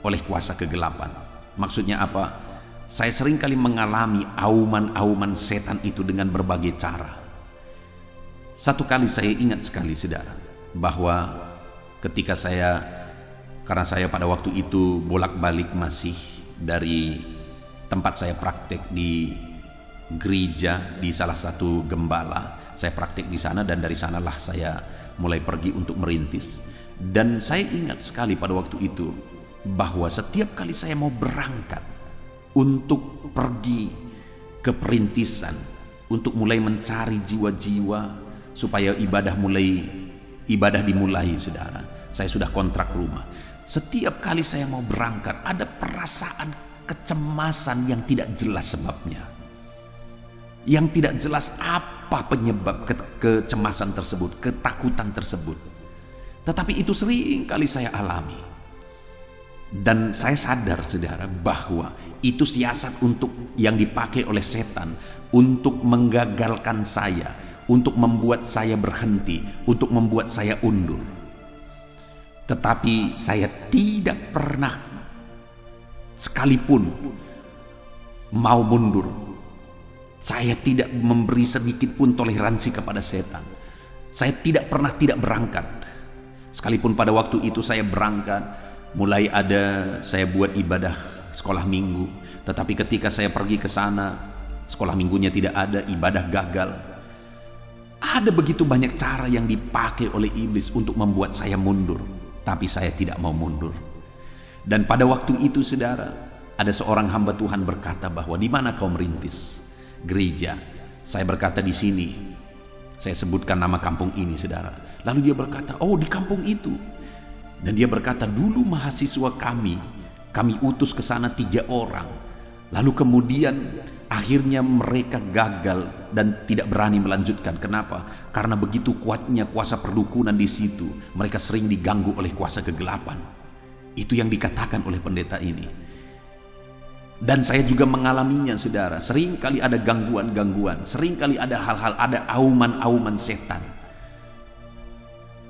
oleh kuasa kegelapan. Maksudnya apa? Saya sering kali mengalami auman-auman setan itu dengan berbagai cara. Satu kali saya ingat sekali saudara, bahwa ketika karena saya pada waktu itu bolak-balik masih dari tempat saya praktek di gereja, di salah satu gembala. Saya praktek di sana dan dari sanalah saya mulai pergi untuk merintis. Dan saya ingat sekali pada waktu itu bahwa setiap kali saya mau berangkat untuk pergi ke perintisan, untuk mulai mencari jiwa-jiwa supaya ibadah dimulai saudara. Saya sudah kontrak rumah. Setiap kali saya mau berangkat, ada perasaan kecemasan yang tidak jelas sebabnya. Yang tidak jelas apa penyebab kecemasan tersebut, ketakutan tersebut. Tetapi itu sering kali saya alami. Dan saya sadar saudara bahwa itu siasat yang dipakai oleh setan untuk menggagalkan saya, untuk membuat saya berhenti, untuk membuat saya undur. Tetapi saya tidak pernah sekalipun mau mundur. Saya tidak memberi sedikit pun toleransi kepada setan. Saya tidak pernah tidak berangkat. Sekalipun pada waktu itu saya berangkat, mulai saya buat ibadah sekolah minggu. Tetapi ketika saya pergi ke sana, sekolah minggunya tidak ada, ibadah gagal. Ada begitu banyak cara yang dipakai oleh iblis untuk membuat saya mundur. Tapi saya tidak mau mundur. Dan pada waktu itu saudara, ada seorang hamba Tuhan berkata bahwa di mana kau merintis? Gereja. Saya berkata di sini. Saya sebutkan nama kampung ini saudara. Lalu dia berkata, oh di kampung itu. Dan dia berkata, dulu mahasiswa kami utus ke sana 3 orang. Lalu kemudian akhirnya mereka gagal dan tidak berani melanjutkan. Kenapa? Karena begitu kuatnya kuasa perdukunan di situ. Mereka sering diganggu oleh kuasa kegelapan. Itu yang dikatakan oleh pendeta ini. Dan saya juga mengalaminya, saudara. Sering kali ada gangguan-gangguan, sering kali ada hal-hal, ada auman-auman setan.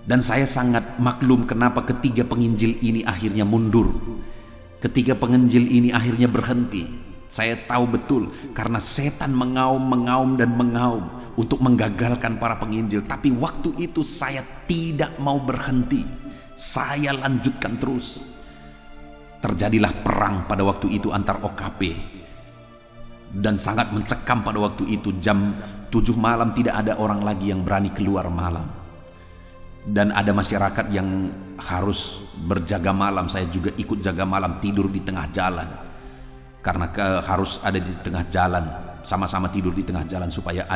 Dan saya sangat maklum kenapa ketiga penginjil ini akhirnya mundur. Ketiga penginjil ini akhirnya berhenti. Saya tahu betul karena setan mengaum dan mengaum untuk menggagalkan para penginjil. Tapi waktu itu saya tidak mau berhenti. Saya lanjutkan terus. Terjadilah perang pada waktu itu antar OKP. Dan sangat mencekam pada waktu itu. Jam 7 malam tidak ada orang lagi yang berani keluar malam. Dan ada masyarakat yang harus berjaga malam. Saya juga ikut jaga malam, tidur di tengah jalan. Karena harus ada di tengah jalan, sama-sama tidur di tengah jalan supaya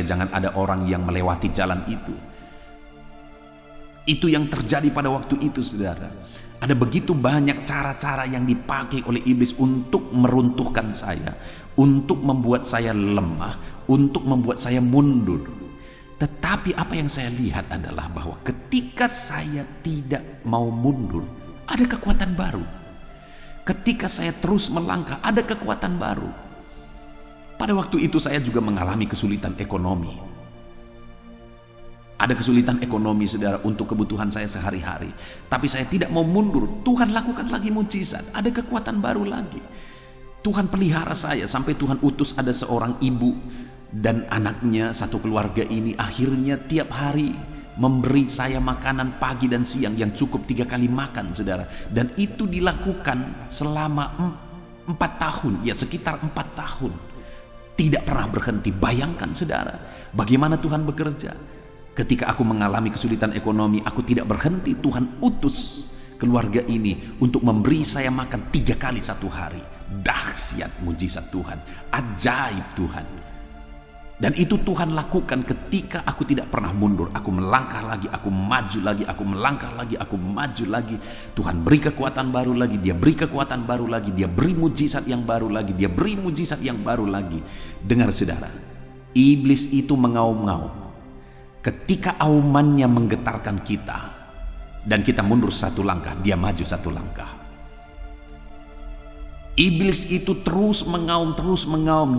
jangan ada orang yang melewati jalan itu. Itu yang terjadi pada waktu itu, saudara. Ada begitu banyak cara-cara yang dipakai oleh iblis untuk meruntuhkan saya, untuk membuat saya lemah, untuk membuat saya mundur. Tetapi apa yang saya lihat adalah bahwa ketika saya tidak mau mundur, ada kekuatan baru. Ketika saya terus melangkah, ada kekuatan baru. Pada waktu itu saya juga mengalami kesulitan ekonomi. Ada kesulitan ekonomi, saudara, untuk kebutuhan saya sehari-hari. Tapi saya tidak mau mundur. Tuhan lakukan lagi mujizat. Ada kekuatan baru lagi. Tuhan pelihara saya sampai Tuhan utus ada seorang ibu dan anaknya, satu keluarga ini akhirnya tiap hari memberi saya makanan pagi dan siang yang cukup 3 kali makan, saudara. Dan itu dilakukan selama 4 tahun, ya sekitar 4 tahun. Tidak pernah berhenti. Bayangkan, saudara, bagaimana Tuhan bekerja. Ketika aku mengalami kesulitan ekonomi, aku tidak berhenti. Tuhan utus keluarga ini untuk memberi saya makan 3 kali satu hari. Dahsyat mujizat Tuhan, ajaib Tuhan. Dan itu Tuhan lakukan ketika aku tidak pernah mundur. Aku melangkah lagi, aku maju lagi, aku melangkah lagi, aku maju lagi. Tuhan beri kekuatan baru lagi, Dia beri kekuatan baru lagi, Dia beri mujizat yang baru lagi, Dia beri mujizat yang baru lagi. Dengar, saudara, iblis itu mengaum-ngaum. Ketika aumannya menggetarkan kita dan kita mundur satu langkah, dia maju satu langkah. Iblis itu terus mengaum.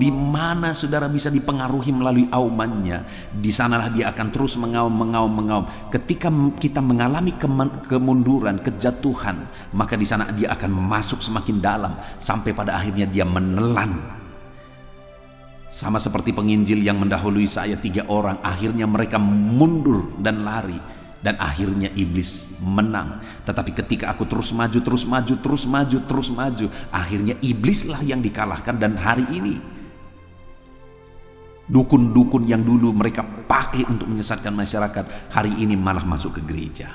Di mana saudara bisa dipengaruhi melalui aumannya, di sanalah dia akan terus mengaum. Ketika kita mengalami kemunduran, kejatuhan, maka di sana dia akan masuk semakin dalam sampai pada akhirnya dia menelan. Sama seperti penginjil yang mendahului saya 3 orang, akhirnya mereka mundur dan lari. Dan akhirnya iblis menang. Tetapi ketika aku terus maju, akhirnya iblislah yang dikalahkan. Dan hari ini dukun-dukun yang dulu mereka pakai untuk menyesatkan masyarakat, hari ini malah masuk ke gereja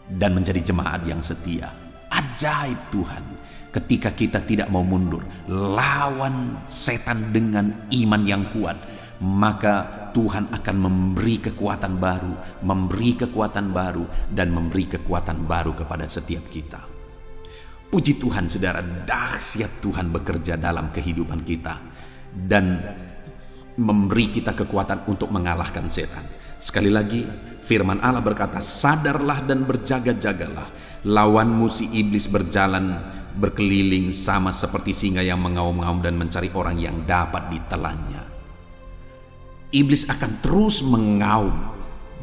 dan menjadi jemaat yang setia. Ajaib Tuhan. Ketika kita tidak mau mundur, lawan setan dengan iman yang kuat, maka Tuhan akan memberi kekuatan baru, dan memberi kekuatan baru kepada setiap kita. Puji Tuhan, saudara, dahsyat Tuhan bekerja dalam kehidupan kita dan memberi kita kekuatan untuk mengalahkan setan. Sekali lagi, firman Allah berkata, sadarlah dan berjaga-jagalah. Lawanmu si iblis berkeliling sama seperti singa yang mengaum-ngaum dan mencari orang yang dapat ditelannya. Iblis akan terus mengaum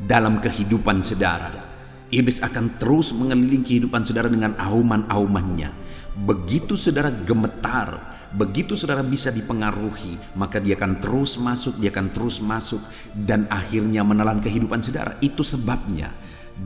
dalam kehidupan saudara. Iblis akan terus mengelilingi kehidupan saudara dengan auman-aumannya. Begitu saudara gemetar, begitu saudara bisa dipengaruhi, maka dia akan terus masuk, dan akhirnya menelan kehidupan saudara. Itu sebabnya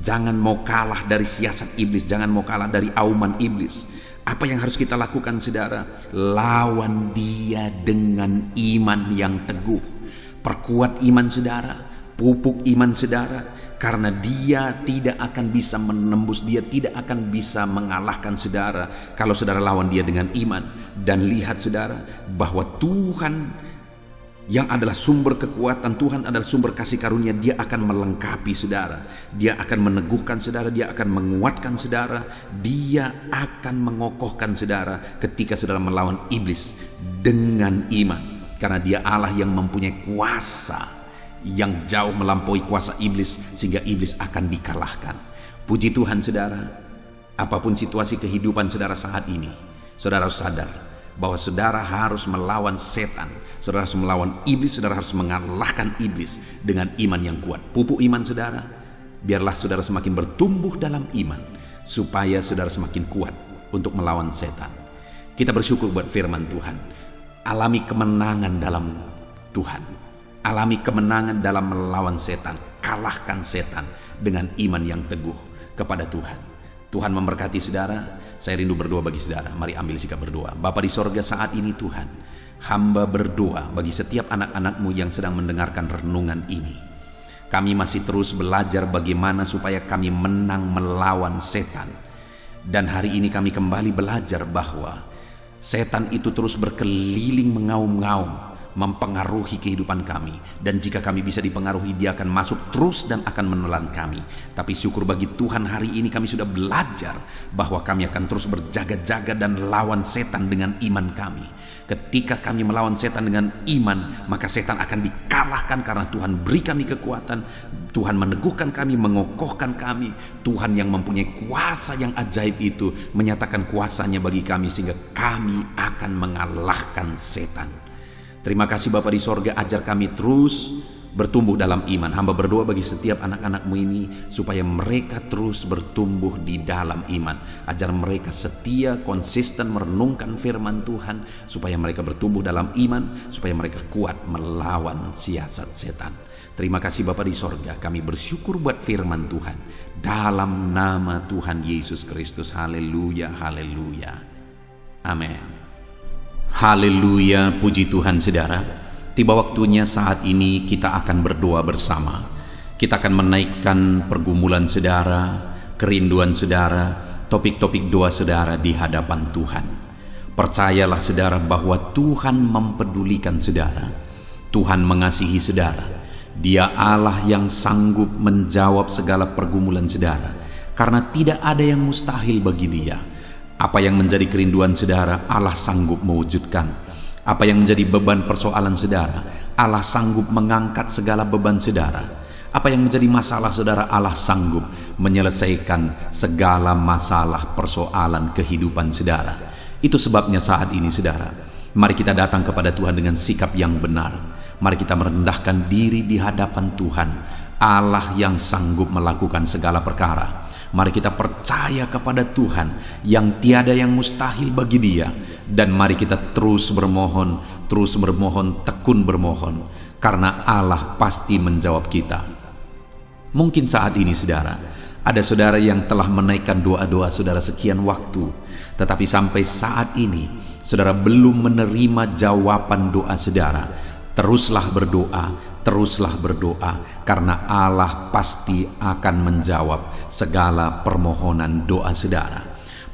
jangan mau kalah dari siasat iblis, jangan mau kalah dari auman iblis. Apa yang harus kita lakukan, saudara? Lawan dia dengan iman yang teguh. Perkuat iman saudara, pupuk iman saudara, karena dia tidak akan bisa menembus, dia tidak akan bisa mengalahkan saudara kalau saudara lawan dia dengan iman. Dan lihat, saudara, bahwa Tuhan yang adalah sumber kekuatan, Tuhan adalah sumber kasih karunia, dia akan melengkapi saudara, dia akan meneguhkan saudara, dia akan menguatkan saudara, dia akan mengokohkan saudara ketika saudara melawan iblis dengan iman. Karena dia Allah yang mempunyai kuasa yang jauh melampaui kuasa iblis, sehingga iblis akan dikalahkan. Puji Tuhan, saudara. Apapun situasi kehidupan saudara saat ini, saudara harus sadar bahwa saudara harus melawan setan, saudara harus melawan iblis, saudara harus mengalahkan iblis dengan iman yang kuat. Pupuk iman saudara, biarlah saudara semakin bertumbuh dalam iman, supaya saudara semakin kuat untuk melawan setan. Kita bersyukur buat firman Tuhan. Alami kemenangan dalam Tuhan, alami kemenangan dalam melawan setan. Kalahkan setan dengan iman yang teguh kepada Tuhan. Tuhan memberkati saudara. Saya rindu berdoa bagi saudara. Mari ambil sikap berdoa. Bapa di sorga, saat ini Tuhan, hamba berdoa bagi setiap anak-anak-Mu yang sedang mendengarkan renungan ini. Kami masih terus belajar bagaimana supaya kami menang melawan setan. Dan hari ini kami kembali belajar bahwa setan itu terus berkeliling mengaum-ngaum, mempengaruhi kehidupan kami. Dan jika kami bisa dipengaruhi, dia akan masuk terus dan akan menelan kami. Tapi syukur bagi Tuhan, hari ini kami sudah belajar bahwa kami akan terus berjaga-jaga dan lawan setan dengan iman kami. Ketika kami melawan setan dengan iman, maka setan akan dikalahkan karena Tuhan beri kami kekuatan. Tuhan meneguhkan kami, mengokohkan kami. Tuhan yang mempunyai kuasa yang ajaib itu menyatakan kuasanya bagi kami, sehingga kami akan mengalahkan setan. Terima kasih Bapa di sorga, ajar kami terus bertumbuh dalam iman. Hamba berdoa bagi setiap anak-anak-Mu ini supaya mereka terus bertumbuh di dalam iman. Ajar mereka setia, konsisten merenungkan firman Tuhan, supaya mereka bertumbuh dalam iman, supaya mereka kuat melawan siasat setan. Terima kasih Bapa di sorga, kami bersyukur buat firman Tuhan. Dalam nama Tuhan Yesus Kristus, haleluya, haleluya, amin. Haleluya, puji Tuhan saudara. Tiba waktunya saat ini kita akan berdoa bersama. Kita akan menaikkan pergumulan saudara, kerinduan saudara, topik-topik doa saudara di hadapan Tuhan. Percayalah saudara bahwa Tuhan mempedulikan saudara. Tuhan mengasihi saudara. Dia Allah yang sanggup menjawab segala pergumulan saudara, karena tidak ada yang mustahil bagi Dia. Apa yang menjadi kerinduan saudara, Allah sanggup mewujudkan. Apa yang menjadi beban persoalan saudara, Allah sanggup mengangkat segala beban saudara. Apa yang menjadi masalah saudara, Allah sanggup menyelesaikan segala masalah persoalan kehidupan saudara. Itu sebabnya saat ini saudara, mari kita datang kepada Tuhan dengan sikap yang benar. Mari kita merendahkan diri di hadapan Tuhan, Allah yang sanggup melakukan segala perkara. Mari kita percaya kepada Tuhan yang tiada yang mustahil bagi Dia. Dan mari kita terus bermohon, tekun bermohon, karena Allah pasti menjawab kita. Mungkin saat ini saudara, ada saudara yang telah menaikkan doa-doa saudara sekian waktu, tetapi sampai saat ini saudara belum menerima jawaban doa saudara. Teruslah berdoa, karena Allah pasti akan menjawab segala permohonan doa saudara.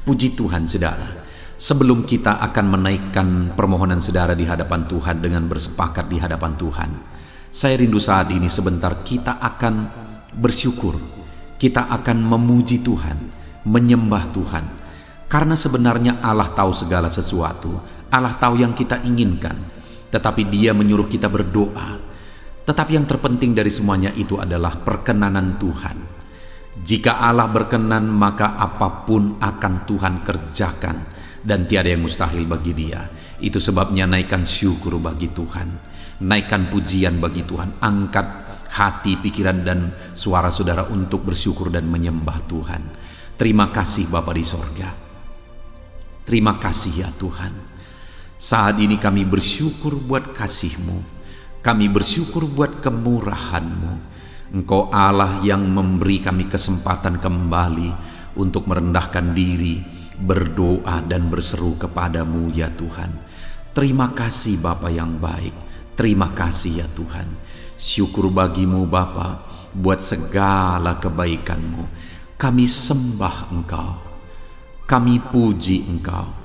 Puji Tuhan saudara. Sebelum kita akan menaikkan permohonan saudara di hadapan Tuhan dengan bersepakat di hadapan Tuhan, saya rindu saat ini sebentar kita akan bersyukur. Kita akan memuji Tuhan, menyembah Tuhan. Karena sebenarnya Allah tahu segala sesuatu. Allah tahu yang kita inginkan. Tetapi Dia menyuruh kita berdoa. Tetapi yang terpenting dari semuanya itu adalah perkenanan Tuhan. Jika Allah berkenan, maka apapun akan Tuhan kerjakan, dan tiada yang mustahil bagi Dia. Itu sebabnya naikkan syukur bagi Tuhan, naikkan pujian bagi Tuhan. Angkat hati, pikiran, dan suara saudara untuk bersyukur dan menyembah Tuhan. Terima kasih Bapa di sorga. Terima kasih ya Tuhan. Saat ini kami bersyukur buat kasih-Mu. Kami bersyukur buat kemurahan-Mu. Engkau Allah yang memberi kami kesempatan kembali untuk merendahkan diri, berdoa dan berseru kepadamu ya Tuhan. Terima kasih Bapa yang baik. Terima kasih ya Tuhan. Syukur bagimu Bapa buat segala kebaikan-Mu. Kami sembah Engkau. Kami puji Engkau.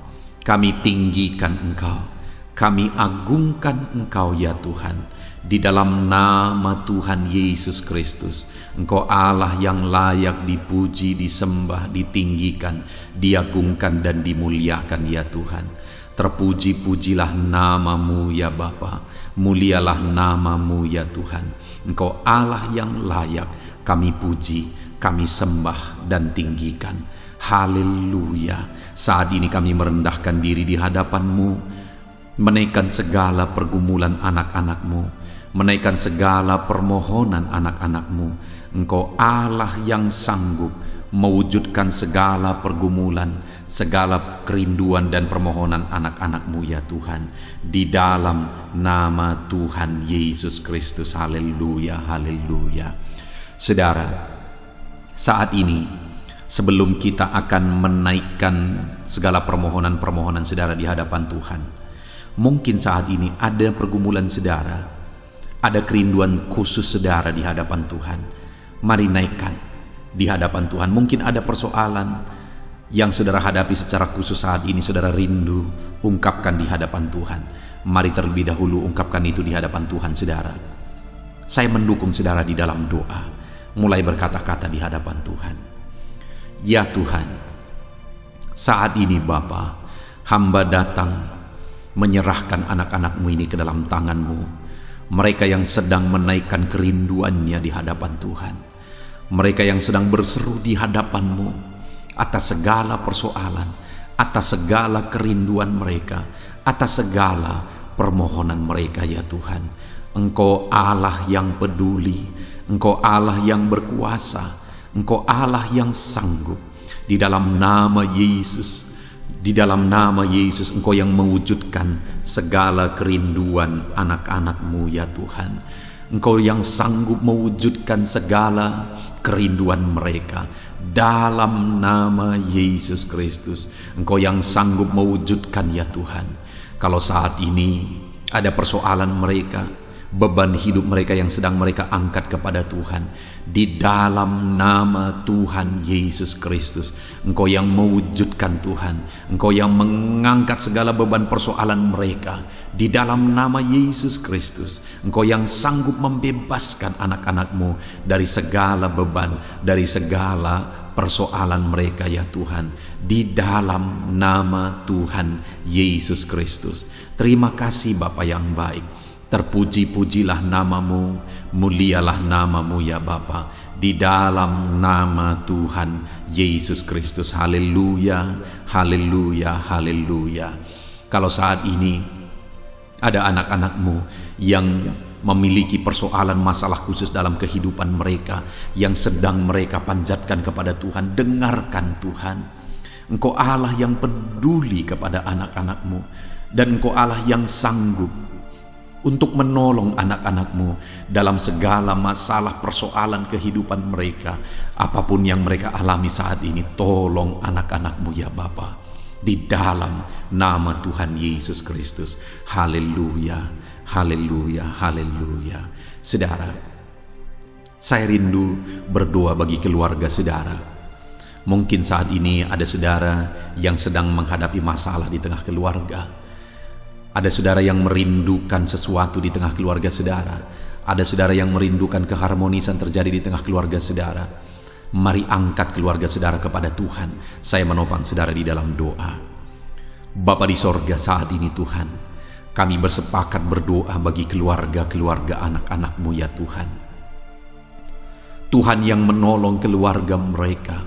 Kami tinggikan Engkau, kami agungkan Engkau ya Tuhan. Di dalam nama Tuhan Yesus Kristus, Engkau Allah yang layak dipuji, disembah, ditinggikan, diagungkan dan dimuliakan ya Tuhan. Terpuji-pujilah nama-Mu ya Bapa, mulialah nama-Mu ya Tuhan. Engkau Allah yang layak kami puji, kami sembah dan tinggikan. Haleluya. Saat ini kami merendahkan diri di hadapan-Mu, menaikkan segala pergumulan anak-anak-Mu, menaikkan segala permohonan anak-anak-Mu. Engkau Allah yang sanggup mewujudkan segala pergumulan, segala kerinduan dan permohonan anak-anak-Mu ya Tuhan, di dalam nama Tuhan Yesus Kristus. Haleluya, haleluya. Saudara, saat ini sebelum kita akan menaikkan segala permohonan-permohonan saudara di hadapan Tuhan, mungkin saat ini ada pergumulan saudara, ada kerinduan khusus saudara di hadapan Tuhan. Mari naikkan di hadapan Tuhan. Mungkin ada persoalan yang saudara hadapi secara khusus saat ini, saudara rindu, ungkapkan di hadapan Tuhan. Mari terlebih dahulu ungkapkan itu di hadapan Tuhan saudara. Saya mendukung saudara di dalam doa. Mulai berkata-kata di hadapan Tuhan. Ya Tuhan, saat ini Bapa, hamba datang menyerahkan anak-anak-Mu ini ke dalam tangan-Mu. Mereka yang sedang menaikkan kerinduannya di hadapan Tuhan. Mereka yang sedang berseru di hadapan-Mu atas segala persoalan, atas segala kerinduan mereka, atas segala permohonan mereka ya Tuhan. Engkau Allah yang peduli, Engkau Allah yang berkuasa, Engkau Allah yang sanggup. Di dalam nama Yesus, di dalam nama Yesus, Engkau yang mewujudkan segala kerinduan anak-anak-Mu ya Tuhan. Engkau yang sanggup mewujudkan segala kerinduan mereka dalam nama Yesus Kristus. Engkau yang sanggup mewujudkan ya Tuhan. Kalau saat ini ada persoalan mereka, beban hidup mereka yang sedang mereka angkat kepada Tuhan, di dalam nama Tuhan Yesus Kristus, Engkau yang mewujudkan Tuhan, Engkau yang mengangkat segala beban persoalan mereka, di dalam nama Yesus Kristus, Engkau yang sanggup membebaskan anak-anak-Mu dari segala beban, dari segala persoalan mereka ya Tuhan, di dalam nama Tuhan Yesus Kristus. Terima kasih Bapa yang baik. Terpuji-pujilah nama-Mu, mulialah nama-Mu ya Bapa, di dalam nama Tuhan Yesus Kristus. Haleluya, haleluya, haleluya. Kalau saat ini ada anak-anak-Mu yang memiliki persoalan masalah khusus dalam kehidupan mereka, yang sedang mereka panjatkan kepada Tuhan, dengarkan Tuhan. Engkau Allah yang peduli kepada anak-anak-Mu, dan Engkau Allah yang sanggup untuk menolong anak-anak-Mu dalam segala masalah persoalan kehidupan mereka. Apapun yang mereka alami saat ini, tolong anak-anak-Mu ya Bapa, di dalam nama Tuhan Yesus Kristus. Haleluya, haleluya, haleluya. Saudara, saya rindu berdoa bagi keluarga saudara. Mungkin saat ini ada saudara yang sedang menghadapi masalah di tengah keluarga. Ada saudara yang merindukan sesuatu di tengah keluarga saudara. Ada saudara yang merindukan keharmonisan terjadi di tengah keluarga saudara. Mari angkat keluarga saudara kepada Tuhan. Saya menopang saudara di dalam doa. Bapa di sorga, saat ini Tuhan, kami bersepakat berdoa bagi keluarga-keluarga anak-anak-Mu ya Tuhan. Tuhan yang menolong keluarga mereka.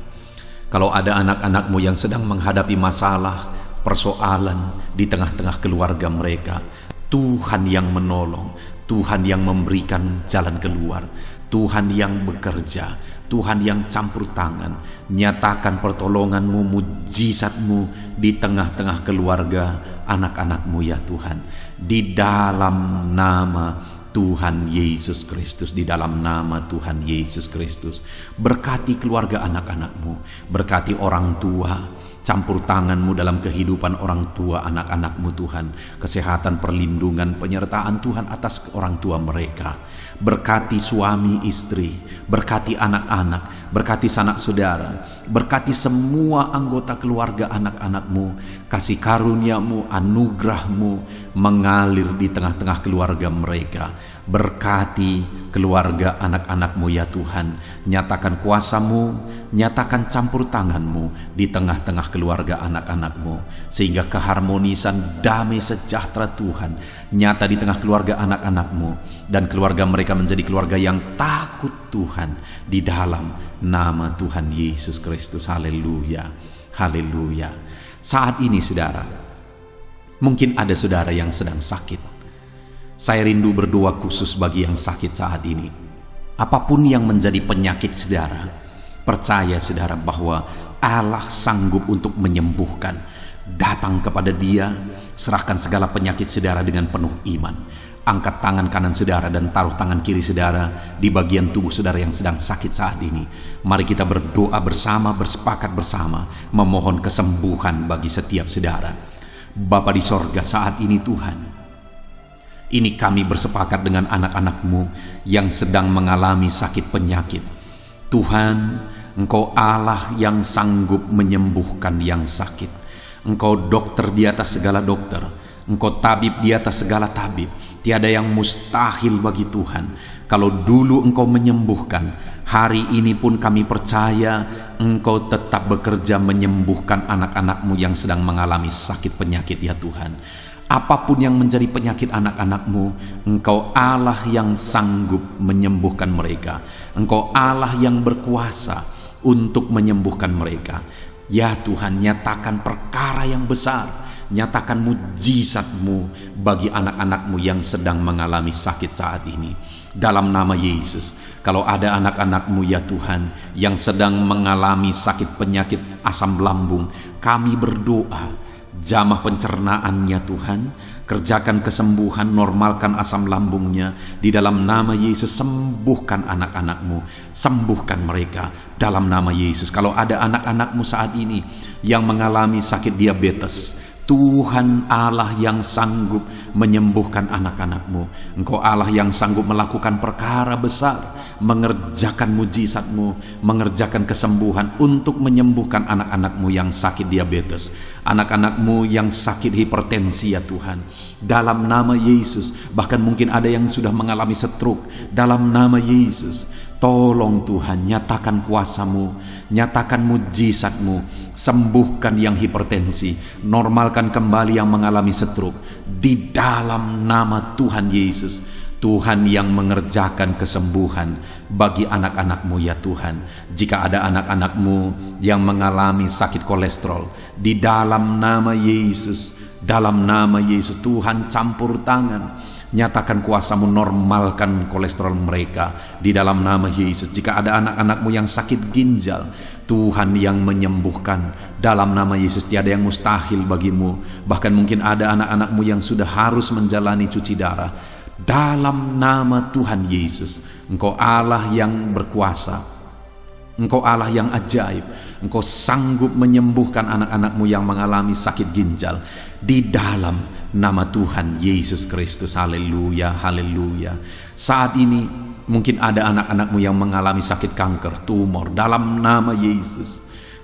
Kalau ada anak-anak-Mu yang sedang menghadapi masalah, persoalan di tengah-tengah keluarga mereka, Tuhan yang menolong, Tuhan yang memberikan jalan keluar, Tuhan yang bekerja, Tuhan yang campur tangan. Nyatakan pertolongan-Mu, mujizat-Mu di tengah-tengah keluarga anak-anak-Mu ya Tuhan, di dalam nama Tuhan Yesus Kristus, di dalam nama Tuhan Yesus Kristus. Berkati keluarga anak-anak-Mu, berkati orang tua, campur tangan-Mu dalam kehidupan orang tua anak-anak-Mu Tuhan. Kesehatan, perlindungan, penyertaan Tuhan atas orang tua mereka. Berkati suami istri, berkati anak-anak, berkati sanak saudara, berkati semua anggota keluarga anak-anak-Mu. Kasih karunia-Mu, anugerah-Mu mengalir di tengah-tengah keluarga mereka. Berkati keluarga anak-anak-Mu ya Tuhan. Nyatakan kuasa-Mu, nyatakan campur tangan-Mu di tengah-tengah tengah keluarga anak-anak-Mu, sehingga keharmonisan damai sejahtera Tuhan nyata di tengah keluarga anak-anak-Mu, dan keluarga mereka menjadi keluarga yang takut Tuhan di dalam nama Tuhan Yesus Kristus. Haleluya, haleluya. Saat ini saudara, mungkin ada saudara yang sedang sakit. Saya rindu berdoa khusus bagi yang sakit saat ini. Apapun yang menjadi penyakit saudara, percaya saudara bahwa Allah sanggup untuk menyembuhkan. Datang kepada Dia, serahkan segala penyakit saudara dengan penuh iman. Angkat tangan kanan saudara dan taruh tangan kiri saudara di bagian tubuh saudara yang sedang sakit saat ini. Mari kita berdoa bersama, bersepakat bersama, memohon kesembuhan bagi setiap saudara. Bapa di sorga, saat ini Tuhan, ini kami bersepakat dengan anak-anak-Mu yang sedang mengalami sakit penyakit. Tuhan, Engkau Allah yang sanggup menyembuhkan yang sakit. Engkau dokter di atas segala dokter, Engkau tabib di atas segala tabib. Tiada yang mustahil bagi Tuhan. Kalau dulu Engkau menyembuhkan, hari ini pun kami percaya Engkau tetap bekerja menyembuhkan anak-anak-Mu yang sedang mengalami sakit penyakit ya Tuhan. Apapun yang menjadi penyakit anak-anak-Mu, Engkau Allah yang sanggup menyembuhkan mereka. Engkau Allah yang berkuasa untuk menyembuhkan mereka. Ya Tuhan, nyatakan perkara yang besar, nyatakan mujizat-Mu bagi anak-anak-Mu yang sedang mengalami sakit saat ini. Dalam nama Yesus, kalau ada anak-anak-Mu ya Tuhan yang sedang mengalami sakit penyakit asam lambung, kami berdoa, jamah pencernaannya Tuhan, kerjakan kesembuhan, normalkan asam lambungnya. Di dalam nama Yesus, sembuhkan anak-anak-Mu, sembuhkan mereka dalam nama Yesus. Kalau ada anak-anak-Mu saat ini yang mengalami sakit diabetes, Tuhan Allah yang sanggup menyembuhkan anak-anak-Mu. Engkau Allah yang sanggup melakukan perkara besar, mengerjakan mujizat-Mu, mengerjakan kesembuhan untuk menyembuhkan anak-anak-Mu yang sakit diabetes, anak-anak-Mu yang sakit hipertensi ya Tuhan. Dalam nama Yesus, bahkan mungkin ada yang sudah mengalami stroke. Dalam nama Yesus, tolong Tuhan, nyatakan kuasa-Mu, nyatakan mujizat-Mu, sembuhkan yang hipertensi, normalkan kembali yang mengalami stroke. Di dalam nama Tuhan Yesus, Tuhan yang mengerjakan kesembuhan bagi anak-anak-Mu ya Tuhan. Jika ada anak-anak-Mu yang mengalami sakit kolesterol, di dalam nama Yesus, dalam nama Yesus, Tuhan campur tangan, nyatakan kuasa-Mu, normalkan kolesterol mereka di dalam nama Yesus. Jika ada anak-anak-Mu yang sakit ginjal, Tuhan yang menyembuhkan dalam nama Yesus. Tiada yang mustahil bagi-Mu. Bahkan mungkin ada anak-anak-Mu yang sudah harus menjalani cuci darah. Dalam nama Tuhan Yesus, Engkau Allah yang berkuasa, Engkau Allah yang ajaib. Engkau sanggup menyembuhkan anak-anak-Mu yang mengalami sakit ginjal di dalam nama Tuhan Yesus Kristus. Haleluya, haleluya. Saat ini mungkin ada anak-anak-Mu yang mengalami sakit kanker, tumor. Dalam nama Yesus,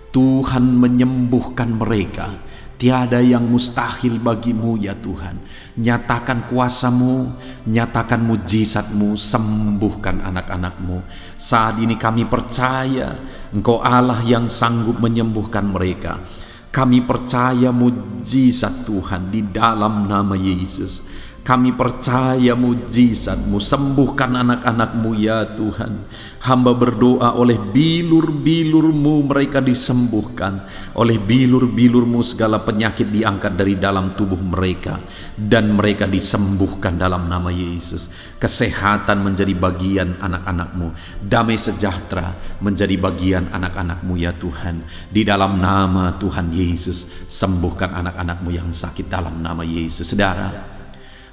Tuhan menyembuhkan mereka. Tiada yang mustahil bagi-Mu ya Tuhan. Nyatakan kuasa-Mu, nyatakan mujizat-Mu, sembuhkan anak-anak-Mu. Saat ini kami percaya Engkau Allah yang sanggup menyembuhkan mereka. Kami percaya mujizat Tuhan di dalam nama Yesus. Kami percaya mujizat-Mu, sembuhkan anak-anak-Mu ya Tuhan. Hamba berdoa oleh bilur-bilur-Mu mereka disembuhkan. Oleh bilur-bilur-Mu segala penyakit diangkat dari dalam tubuh mereka, dan mereka disembuhkan dalam nama Yesus. Kesehatan menjadi bagian anak-anak-Mu, damai sejahtera menjadi bagian anak-anak-Mu ya Tuhan. Di dalam nama Tuhan Yesus, sembuhkan anak-anak-Mu yang sakit dalam nama Yesus. Saudara,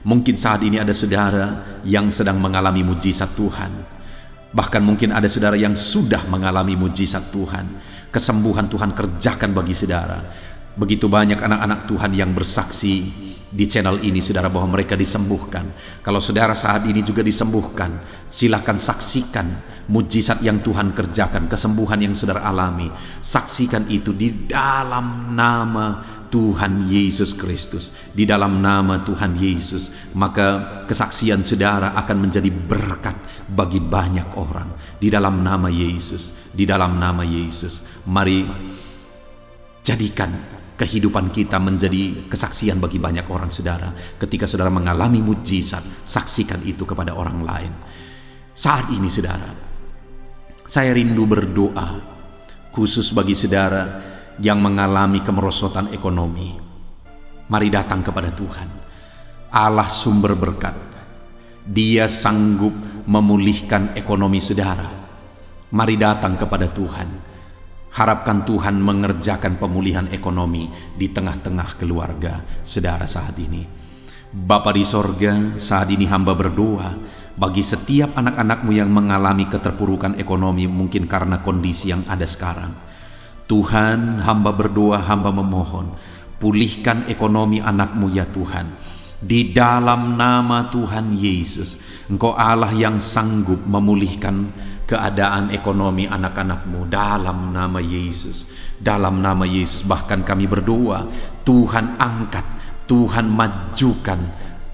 mungkin saat ini ada saudara yang sedang mengalami mujizat Tuhan. Bahkan mungkin ada saudara yang sudah mengalami mujizat Tuhan. Kesembuhan Tuhan kerjakan bagi saudara. Begitu banyak anak-anak Tuhan yang bersaksi di channel ini saudara bahwa mereka disembuhkan. Kalau saudara saat ini juga disembuhkan, silakan saksikan mujizat yang Tuhan kerjakan, kesembuhan yang saudara alami. Saksikan itu di dalam nama Tuhan Yesus Kristus. Di dalam nama Tuhan Yesus, maka kesaksian saudara akan menjadi berkat bagi banyak orang. Di dalam nama Yesus, di dalam nama Yesus. Mari Jadikan kehidupan kita menjadi kesaksian bagi banyak orang, saudara. Ketika saudara mengalami mujizat, saksikan itu kepada orang lain. Saat ini, saudara, saya rindu berdoa khusus bagi saudara yang mengalami kemerosotan ekonomi. Mari datang kepada Tuhan, Allah sumber berkat. Dia sanggup memulihkan ekonomi saudara. Mari datang kepada Tuhan. Harapkan Tuhan mengerjakan pemulihan ekonomi di tengah-tengah keluarga saudara saat ini. Bapa di sorga, saat ini hamba berdoa bagi setiap anak-anakmu yang mengalami keterpurukan ekonomi, mungkin karena kondisi yang ada sekarang. Tuhan, hamba berdoa, hamba memohon, pulihkan ekonomi anakmu ya Tuhan. Di dalam nama Tuhan Yesus, Engkau Allah yang sanggup memulihkan keadaan ekonomi anak-anakmu dalam nama Yesus. Dalam nama Yesus, bahkan kami berdoa, Tuhan angkat, Tuhan majukan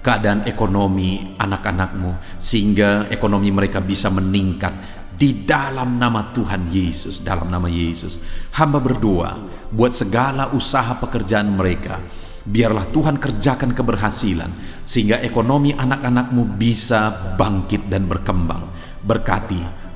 keadaan ekonomi anak-anakmu, sehingga ekonomi mereka bisa meningkat di dalam nama Tuhan Yesus. Dalam nama Yesus, hamba berdoa buat segala usaha pekerjaan mereka. Biarlah Tuhan kerjakan keberhasilan, sehingga ekonomi anak-anakmu bisa bangkit dan berkembang.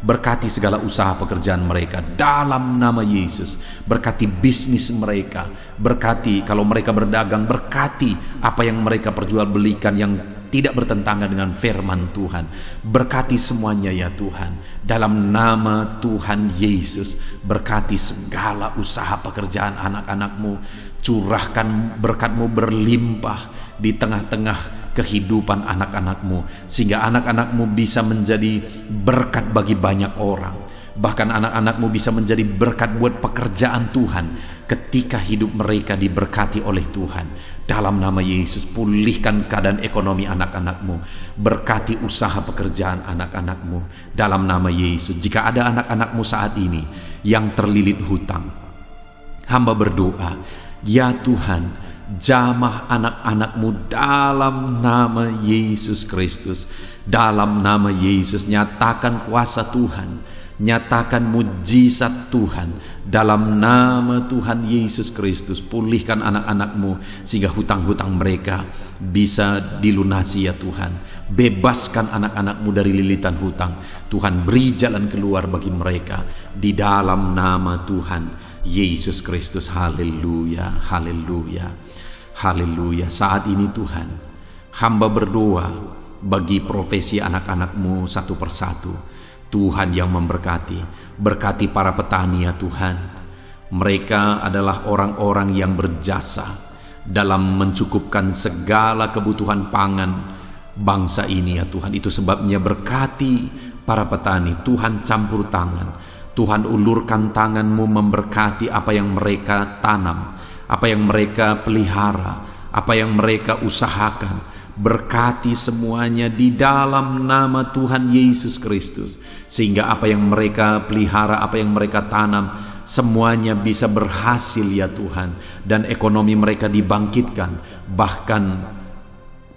Berkati segala usaha pekerjaan mereka dalam nama Yesus. Berkati bisnis mereka, berkati kalau mereka berdagang, berkati apa yang mereka perjualbelikan yang tidak bertentangan dengan firman Tuhan. Berkati semuanya ya Tuhan, dalam nama Tuhan Yesus. Berkati segala usaha pekerjaan anak-anakmu. Curahkan berkat-Mu berlimpah di tengah-tengah kehidupan anak-anakmu, sehingga anak-anakmu bisa menjadi berkat bagi banyak orang. Bahkan anak-anakmu bisa menjadi berkat buat pekerjaan Tuhan ketika hidup mereka diberkati oleh Tuhan. Dalam nama Yesus, pulihkan keadaan ekonomi anak-anakmu. Berkati usaha pekerjaan anak-anakmu dalam nama Yesus. Jika ada anak-anakmu saat ini yang terlilit hutang, hamba berdoa, ya Tuhan, jamah anak-anakmu dalam nama Yesus Kristus. Dalam nama Yesus, nyatakan kuasa Tuhan, nyatakan mujizat Tuhan. Dalam nama Tuhan Yesus Kristus, pulihkan anak-anakmu sehingga hutang-hutang mereka bisa dilunasi ya Tuhan. Bebaskan anak-anakmu dari lilitan hutang. Tuhan, beri jalan keluar bagi mereka di dalam nama Tuhan Yesus Kristus. Haleluya, haleluya, haleluya. Saat ini Tuhan, hamba berdoa bagi profesi anak-anakmu satu persatu. Tuhan yang memberkati, berkati para petani ya Tuhan. Mereka adalah orang-orang yang berjasa dalam mencukupkan segala kebutuhan pangan bangsa ini ya Tuhan. Itu sebabnya berkati para petani. Tuhan campur tangan, Tuhan ulurkan tangan-Mu memberkati apa yang mereka tanam, apa yang mereka pelihara, apa yang mereka usahakan. Berkati semuanya di dalam nama Tuhan Yesus Kristus, sehingga apa yang mereka pelihara, apa yang mereka tanam, semuanya bisa berhasil ya Tuhan, dan ekonomi mereka dibangkitkan. Bahkan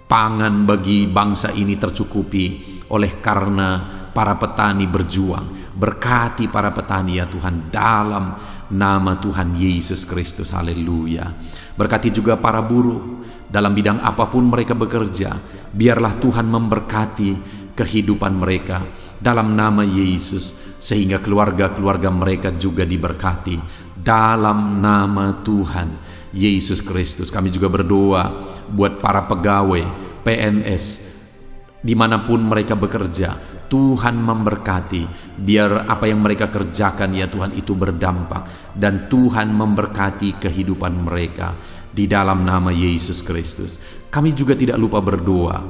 pangan bagi bangsa ini tercukupi oleh karena para petani berjuang. Berkati para petani ya Tuhan dalam nama Tuhan Yesus Kristus. Haleluya. Berkati juga para buruh dalam bidang apapun mereka bekerja. Biarlah Tuhan memberkati kehidupan mereka dalam nama Yesus, sehingga keluarga-keluarga mereka juga diberkati dalam nama Tuhan Yesus Kristus. Kami juga berdoa buat para pegawai PNS dimanapun mereka bekerja. Tuhan memberkati, biar apa yang mereka kerjakan ya Tuhan itu berdampak, dan Tuhan memberkati kehidupan mereka di dalam nama Yesus Kristus. Kami juga tidak lupa berdoa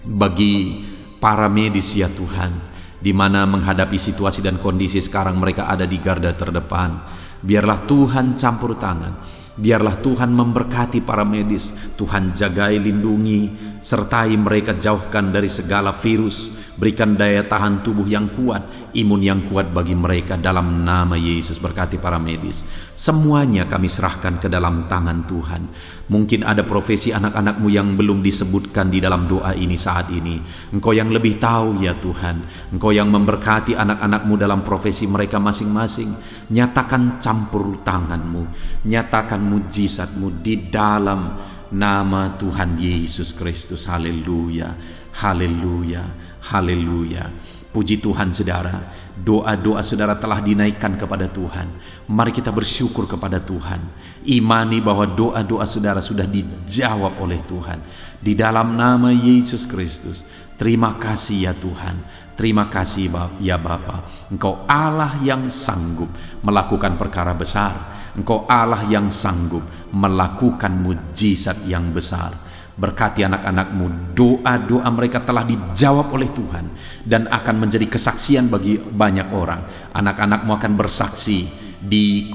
bagi para medis ya Tuhan, di mana menghadapi situasi dan kondisi sekarang mereka ada di garda terdepan. Biarlah Tuhan campur tangan, biarlah Tuhan memberkati para medis. Tuhan jagai, lindungi, sertai mereka, jauhkan dari segala virus Berikan daya tahan tubuh yang kuat, imun yang kuat bagi mereka dalam nama Yesus. Berkati para medis. Semuanya kami serahkan ke dalam tangan Tuhan. Mungkin ada profesi anak-anakmu yang belum disebutkan di dalam doa ini saat ini. Engkau yang lebih tahu ya Tuhan. Engkau yang memberkati anak-anakmu dalam profesi mereka masing-masing. Nyatakan campur tanganmu, nyatakan mujizatmu di dalam nama Tuhan Yesus Kristus. Haleluya, haleluya, haleluya. Puji Tuhan saudara, doa-doa saudara telah dinaikkan kepada Tuhan. Mari kita bersyukur kepada Tuhan. Imani bahwa doa-doa saudara sudah dijawab oleh Tuhan. Di dalam nama Yesus Kristus. Terima kasih ya Tuhan. Terima kasih ya Bapa. Engkau Allah yang sanggup melakukan perkara besar. Engkau Allah yang sanggup melakukan mujizat yang besar. Berkati anak-anakmu, doa-doa mereka telah dijawab oleh Tuhan dan akan menjadi kesaksian bagi banyak orang. Anak-anakmu akan bersaksi di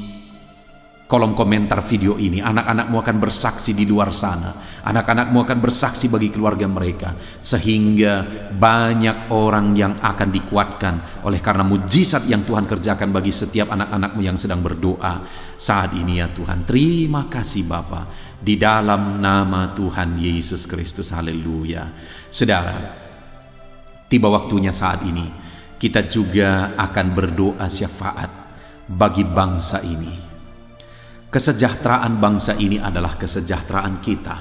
kolom komentar video ini. Anak-anakmu akan bersaksi di luar sana. Anak-anakmu akan bersaksi bagi keluarga mereka. Sehingga banyak orang yang akan dikuatkan oleh karena mujizat yang Tuhan kerjakan bagi setiap anak-anakmu yang sedang berdoa saat ini ya Tuhan. Terima kasih Bapa. Di dalam nama Tuhan Yesus Kristus. Haleluya. Saudara, tiba waktunya saat ini kita juga akan berdoa syafaat bagi bangsa ini. Kesejahteraan bangsa ini adalah kesejahteraan kita.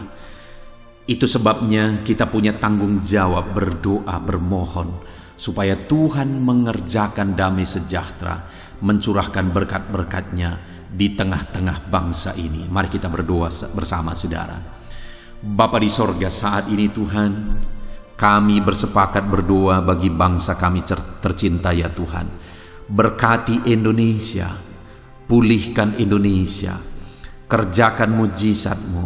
Itu sebabnya kita punya tanggung jawab berdoa, bermohon supaya Tuhan mengerjakan damai sejahtera, mencurahkan berkat-berkat-Nya di tengah-tengah bangsa ini. Mari kita berdoa bersama saudara. Bapa di sorga, saat ini Tuhan, kami bersepakat berdoa bagi bangsa kami tercinta ya Tuhan. Berkati Indonesia, pulihkan Indonesia, kerjakan mujizat-Mu,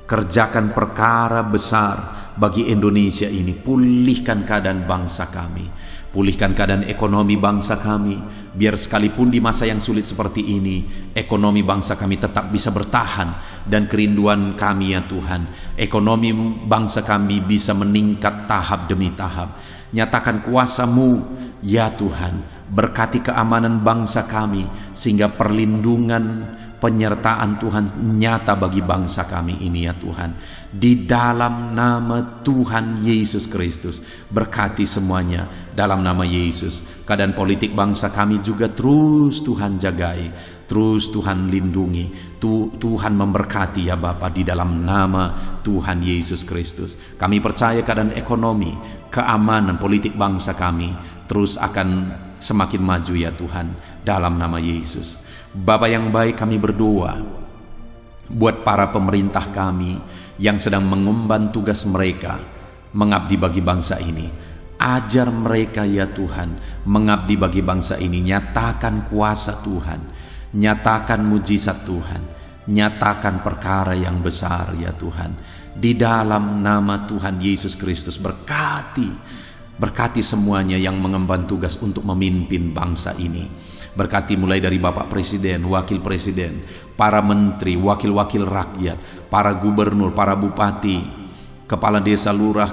kerjakan perkara besar bagi Indonesia ini. Pulihkan keadaan bangsa kami, pulihkan keadaan ekonomi bangsa kami, biar sekalipun di masa yang sulit seperti ini, ekonomi bangsa kami tetap bisa bertahan. Dan kerinduan kami ya Tuhan, ekonomi bangsa kami bisa meningkat tahap demi tahap. Nyatakan kuasa-Mu ya Tuhan. Berkati keamanan bangsa kami, sehingga perlindungan, penyertaan Tuhan nyata bagi bangsa kami ini ya Tuhan. Di dalam nama Tuhan Yesus Kristus, berkati semuanya dalam nama Yesus. Keadaan politik bangsa kami juga terus Tuhan jagai, terus Tuhan lindungi, Tuhan memberkati ya Bapa, di dalam nama Tuhan Yesus Kristus. Kami percaya keadaan ekonomi, keamanan politik bangsa kami terus akan semakin maju ya Tuhan, dalam nama Yesus. Bapa yang baik, kami berdoa buat para pemerintah kami yang sedang mengemban tugas mereka mengabdi bagi bangsa ini. Ajar mereka ya Tuhan mengabdi bagi bangsa ini. Nyatakan kuasa Tuhan, nyatakan mujizat Tuhan, nyatakan perkara yang besar ya Tuhan. Di dalam nama Tuhan Yesus Kristus, berkati semuanya yang mengemban tugas untuk memimpin bangsa ini. Berkati mulai dari Bapak Presiden, Wakil Presiden, para menteri, wakil-wakil rakyat, para gubernur, para bupati, kepala desa, lurah,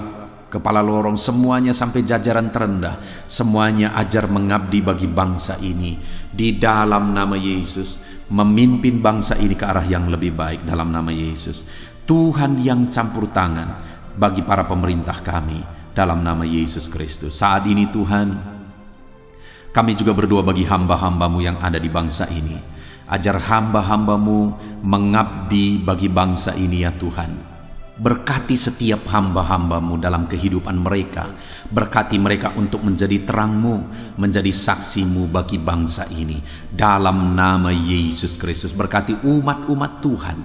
kepala lorong, semuanya sampai jajaran terendah. Semuanya ajar mengabdi bagi bangsa ini. Di dalam nama Yesus, memimpin bangsa ini ke arah yang lebih baik dalam nama Yesus. Tuhan yang campur tangan bagi para pemerintah kami dalam nama Yesus Kristus. Saat ini Tuhan, kami juga berdoa bagi hamba-hamba-Mu yang ada di bangsa ini. Ajar hamba-hamba-Mu mengabdi bagi bangsa ini ya Tuhan. Berkati setiap hamba-hamba-Mu dalam kehidupan mereka. Berkati mereka untuk menjadi terang-Mu, menjadi saksi-Mu bagi bangsa ini. Dalam nama Yesus Kristus, berkati umat-umat Tuhan,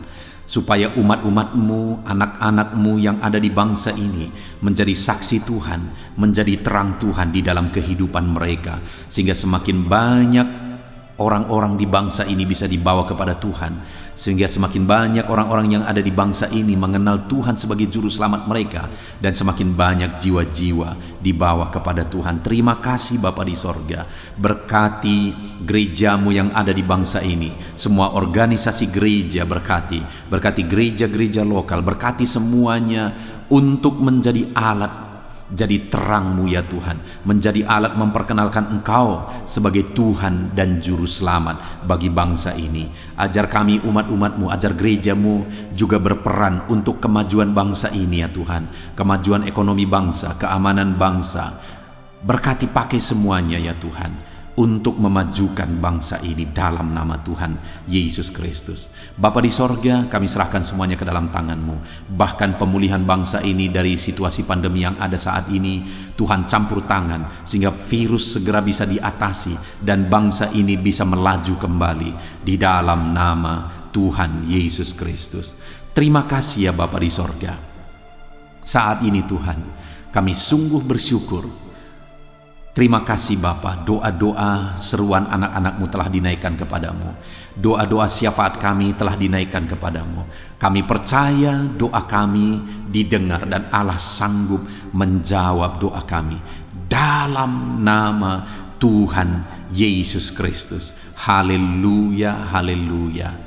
supaya umat-umat-Mu, anak-anak-Mu yang ada di bangsa ini menjadi saksi Tuhan, menjadi terang Tuhan di dalam kehidupan mereka, sehingga semakin banyak orang-orang di bangsa ini bisa dibawa kepada Tuhan, sehingga semakin banyak orang-orang yang ada di bangsa ini mengenal Tuhan sebagai juru selamat mereka, dan semakin banyak jiwa-jiwa dibawa kepada Tuhan. Terima kasih Bapa di sorga. Berkati gereja-Mu yang ada di bangsa ini, semua organisasi gereja berkati gereja-gereja lokal, berkati semuanya untuk menjadi alat jadi terang-Mu ya Tuhan, menjadi alat memperkenalkan Engkau sebagai Tuhan dan Juru Selamat bagi bangsa ini. Ajar kami umat-umat-Mu, ajar gereja-Mu juga berperan untuk kemajuan bangsa ini ya Tuhan, kemajuan ekonomi bangsa, keamanan bangsa. Berkati pakai semuanya ya Tuhan, untuk memajukan bangsa ini dalam nama Tuhan Yesus Kristus. Bapa di sorga, kami serahkan semuanya ke dalam tangan-Mu. Bahkan pemulihan bangsa ini dari situasi pandemi yang ada saat ini, Tuhan campur tangan sehingga virus segera bisa diatasi dan bangsa ini bisa melaju kembali di dalam nama Tuhan Yesus Kristus. Terima kasih ya Bapa di sorga. Saat ini Tuhan, kami sungguh bersyukur. Terima kasih Bapa, doa-doa seruan anak-anak-Mu telah dinaikkan kepadamu. Doa-doa syafaat kami telah dinaikkan kepadamu. Kami percaya doa kami didengar dan Allah sanggup menjawab doa kami. Dalam nama Tuhan Yesus Kristus. Haleluya, haleluya,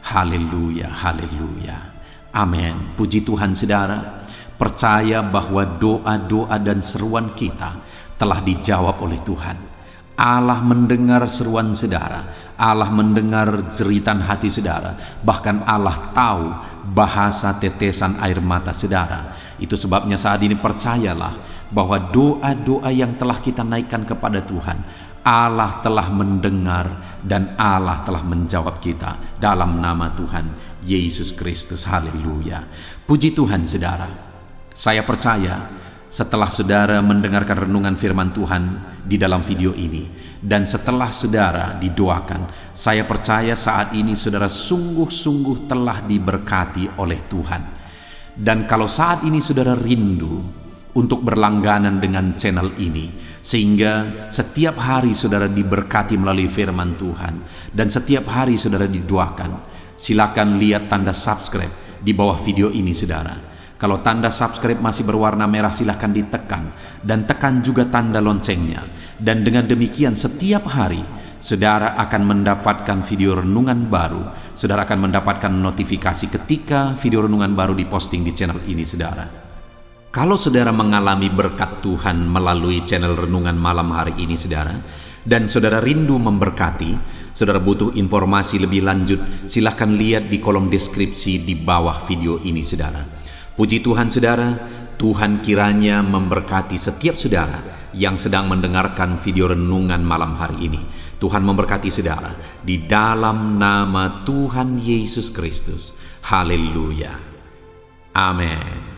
haleluya, haleluya. Amin. Puji Tuhan saudara. Percaya bahwa doa-doa dan seruan kita telah dijawab oleh Tuhan. Allah mendengar seruan saudara, Allah mendengar jeritan hati saudara, bahkan Allah tahu bahasa tetesan air mata saudara. Itu sebabnya saat ini percayalah bahwa doa-doa yang telah kita naikkan kepada Tuhan, Allah telah mendengar dan Allah telah menjawab kita dalam nama Tuhan Yesus Kristus. Haleluya. Puji Tuhan saudara. Saya percaya setelah saudara mendengarkan renungan firman Tuhan di dalam video ini, dan setelah saudara didoakan, saya percaya saat ini saudara sungguh-sungguh telah diberkati oleh Tuhan. Dan kalau saat ini saudara rindu untuk berlangganan dengan channel ini, sehingga setiap hari saudara diberkati melalui firman Tuhan, dan setiap hari saudara didoakan, silakan lihat tanda subscribe di bawah video ini saudara. Kalau tanda subscribe masih berwarna merah, silahkan ditekan dan tekan juga tanda loncengnya. Dan dengan demikian setiap hari saudara akan mendapatkan video renungan baru. Saudara akan mendapatkan notifikasi ketika video renungan baru diposting di channel ini saudara. Kalau saudara mengalami berkat Tuhan melalui channel renungan malam hari ini saudara, dan saudara rindu memberkati, saudara butuh informasi lebih lanjut, silahkan lihat di kolom deskripsi di bawah video ini saudara. Puji Tuhan saudara, Tuhan kiranya memberkati setiap saudara yang sedang mendengarkan video renungan malam hari ini. Tuhan memberkati saudara di dalam nama Tuhan Yesus Kristus. Haleluya. Amin.